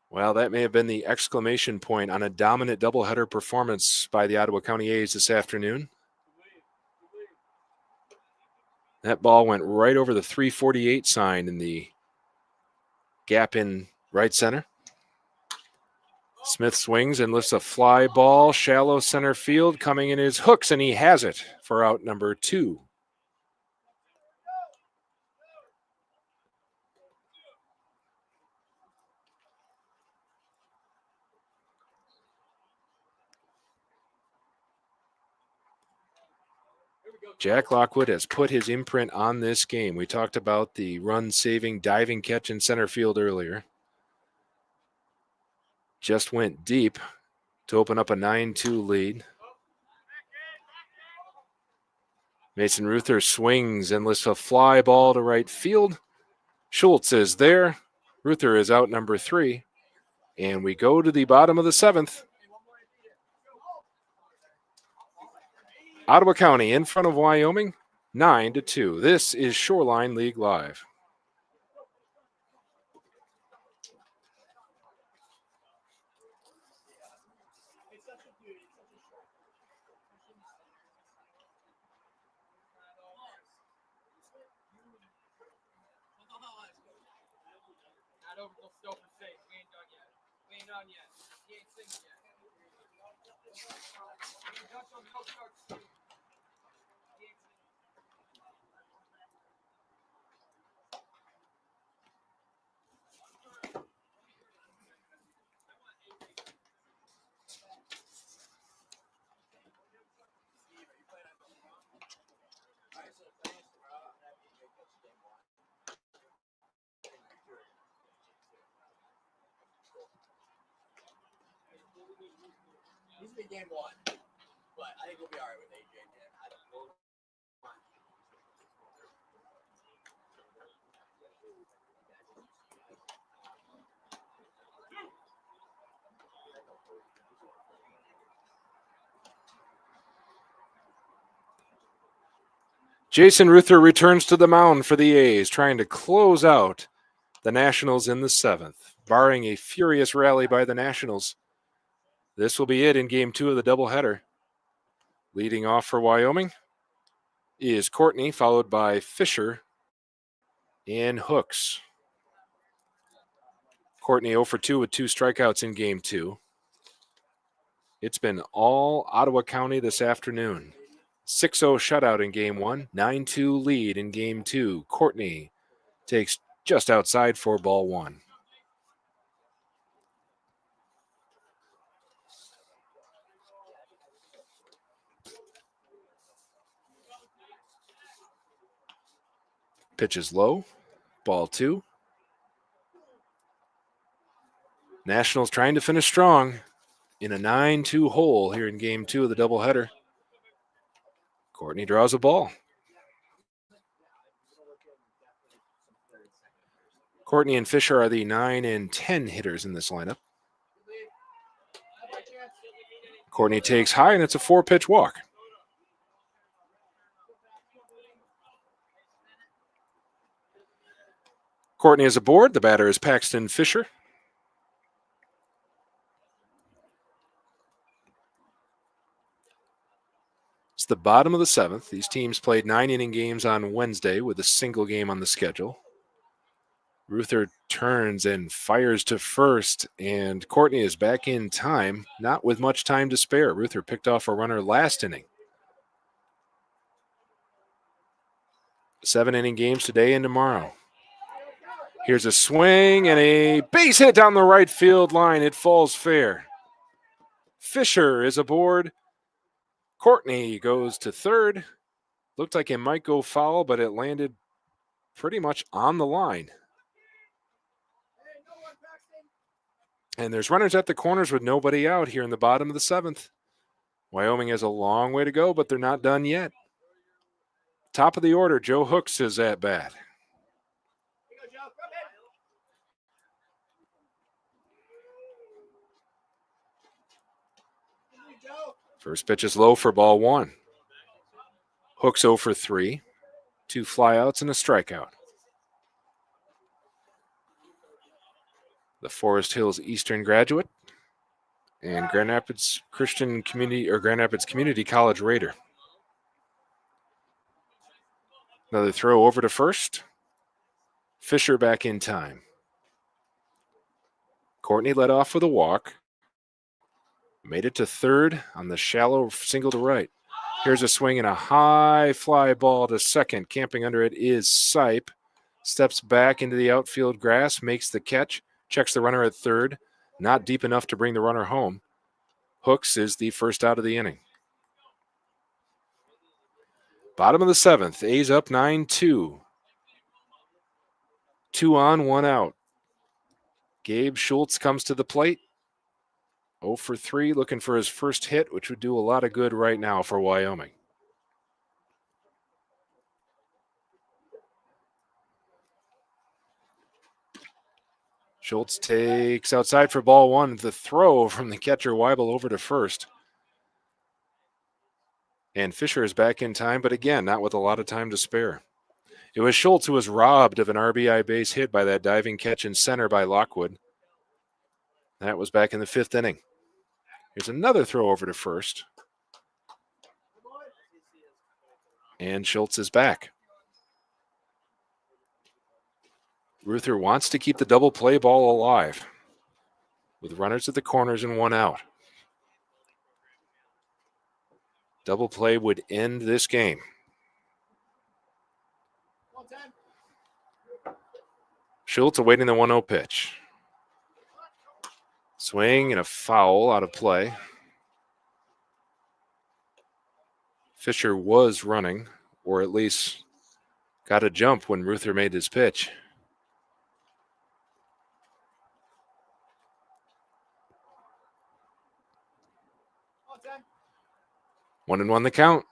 Well, that may have been the exclamation point on a dominant doubleheader performance by the Ottawa County A's this afternoon. That ball went right over the 348 sign in the gap in right center. Smith swings and lifts a fly ball, shallow center field, coming in his hooks, and he has it for out number 2. Jack Lockwood has put his imprint on this game. We talked about the run-saving diving catch in center field earlier. Just went deep to open up a 9-2 lead. Mason Ruther swings and lifts a fly ball to right field. Schultz is there. Ruther is out number 3. And we go to the bottom of the 7th. Ottawa County in front of Wyoming, 9-2. This is Shoreline League Live.
This will be game 1, but I think we'll be all right with AJ.
Jason Ruther returns to the mound for the A's, trying to close out the Nationals in the 7th. Barring a furious rally by the Nationals, this will be it in game 2 of the doubleheader. Leading off for Wyoming is Courtney, followed by Fisher and Hooks. Courtney 0 for 2 with 2 strikeouts in game 2. It's been all Ottawa County this afternoon. 6-0 shutout in game 1, 9-2 lead in game 2. Courtney takes just outside for ball 1. Pitch is low, ball 2. Nationals trying to finish strong in a 9-2 hole here in game 2 of the doubleheader. Courtney draws a ball. Courtney and Fisher are the 9 and 10 hitters in this lineup. Courtney takes high, and it's a 4-pitch walk. Courtney is aboard. The batter is Paxton Fisher. It's the bottom of the 7th. These teams played 9-inning games on Wednesday with a single game on the schedule. Ruther turns and fires to first, and Courtney is back in time, not with much time to spare. Ruther picked off a runner last inning. 7-inning games today and tomorrow. Here's a swing and a base hit down the right field line. It falls fair. Fisher is aboard. Courtney goes to third. Looked like it might go foul, but it landed pretty much on the line. And there's runners at the corners with nobody out here in the bottom of the 7th. Wyoming has a long way to go, but they're not done yet. Top of the order, Joe Hooks is at bat. First pitch is low for ball 1. Hooks 0 for 3. 2 flyouts and a strikeout. The Forest Hills Eastern graduate and Grand Rapids Community College Raider. Another throw over to first. Fisher back in time. Courtney led off with a walk. Made it to third on the shallow single to right. Here's a swing and a high fly ball to second. Camping under it is Sipe. Steps back into the outfield grass, makes the catch, checks the runner at third. Not deep enough to bring the runner home. Hooks is the first out of the inning. Bottom of the 7th, A's up 9-2. 2 on, 1 out. Gabe Schultz comes to the plate. 0 for 3, looking for his first hit, which would do a lot of good right now for Wyoming. Schultz takes outside for ball 1. The throw from the catcher Weibel over to first. And Fisher is back in time, but again, not with a lot of time to spare. It was Schultz who was robbed of an RBI base hit by that diving catch in center by Lockwood. That was back in the 5th inning. Here's another throw over to first. And Schultz is back. Ruther wants to keep the double play ball alive with runners at the corners and 1 out. Double play would end this game. Schultz awaiting the 1-0 pitch. Swing and a foul out of play. Fisher was running, or at least got a jump when Ruther made his pitch. One and 1 the count.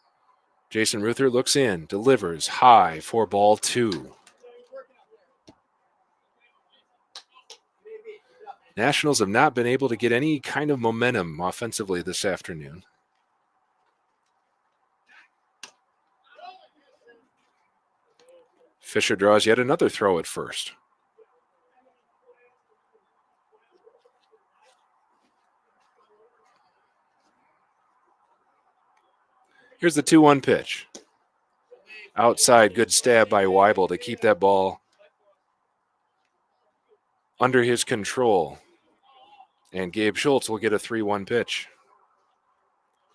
Jason Ruther looks in, delivers high for ball 2. Nationals have not been able to get any kind of momentum offensively this afternoon. Fisher draws yet another throw at first. Here's the 2-1 pitch. Outside, good stab by Weibel to keep that ball under his control. And Gabe Schultz will get a 3-1 pitch.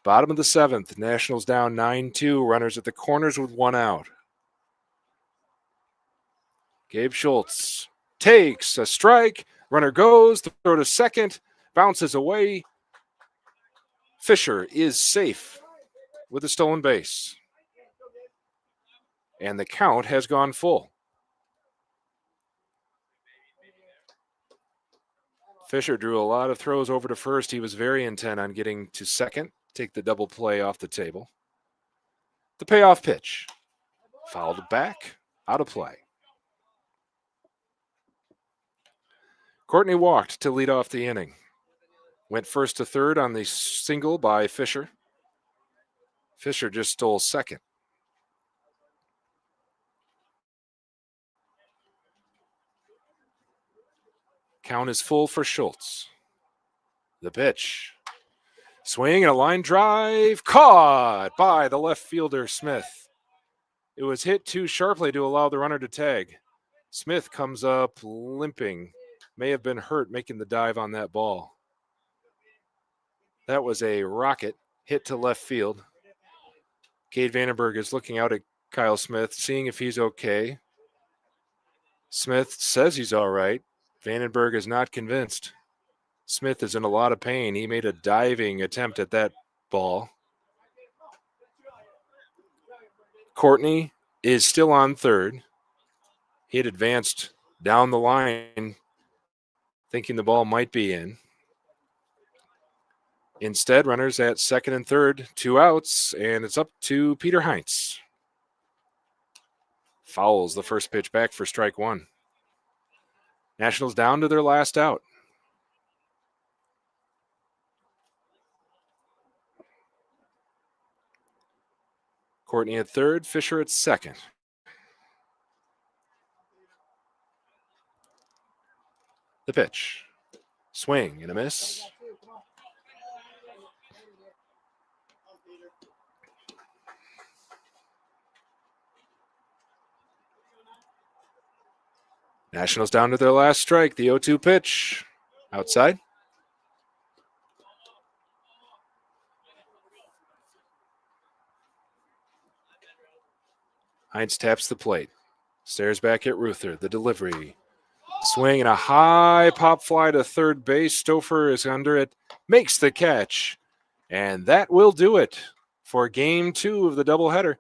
Bottom of the 7th, Nationals down 9-2. Runners at the corners with 1 out. Gabe Schultz takes a strike. Runner goes, the throw to second, bounces away. Fisher is safe with a stolen base. And the count has gone full. Fisher drew a lot of throws over to first. He was very intent on getting to second, take the double play off the table. The payoff pitch. Fouled back, out of play. Courtney walked to lead off the inning. Went first to third on the single by Fisher. Fisher just stole second. Count is full for Schultz. The pitch. Swing and a line drive. Caught by the left fielder, Smith. It was hit too sharply to allow the runner to tag. Smith comes up limping. May have been hurt making the dive on that ball. That was a rocket hit to left field. Cade Vandenberg is looking out at Kyle Smith, seeing if he's okay. Smith says he's all right. Vandenberg is not convinced. Smith is in a lot of pain. He made a diving attempt at that ball. Courtney is still on third. He had advanced down the line, thinking the ball might be in. Instead, runners at second and third, 2 outs, and it's up to Peter Heinz. Fouls the first pitch back for strike 1. Nationals down to their last out. Courtney at third, Fisher at second. The pitch. Swing and a miss. Nationals down to their last strike. The 0-2 pitch. Outside. Heinz taps the plate. Stares back at Ruther. The delivery. Swing and a high pop fly to third base. Stouffer is under it. Makes the catch. And that will do it for game 2 of the doubleheader.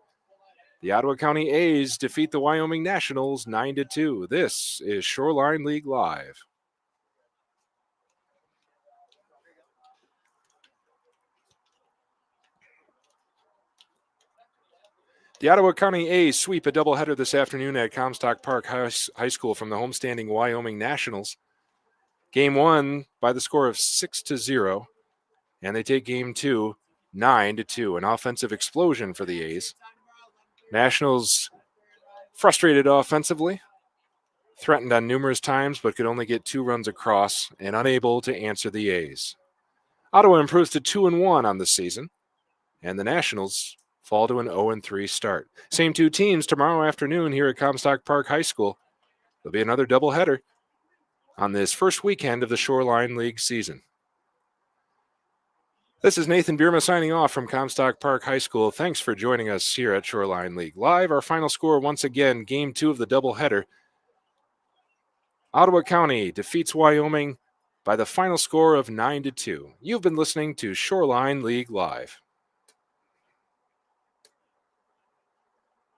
The Ottawa County A's defeat the Wyoming Nationals 9-2. This is Shoreline League Live. The Ottawa County A's sweep a doubleheader this afternoon at Comstock Park High School from the homestanding Wyoming Nationals. Game 1 by the score of 6-0, and they take Game 2 9-2. An offensive explosion for the A's. Nationals frustrated offensively, threatened on numerous times, but could only get 2 runs across and unable to answer the A's. Ottawa improves to 2-1 on the season, and the Nationals fall to an 0-3 start. Same 2 teams tomorrow afternoon here at Comstock Park High School. There'll be another doubleheader on this first weekend of the Shoreline League season. This is Nathan Bierma signing off from Comstock Park High School. Thanks for joining us here at Shoreline League Live. Our final score once again, Game 2 of the doubleheader. Ottawa County defeats Wyoming by the final score of 9-2. You've been listening to Shoreline League Live.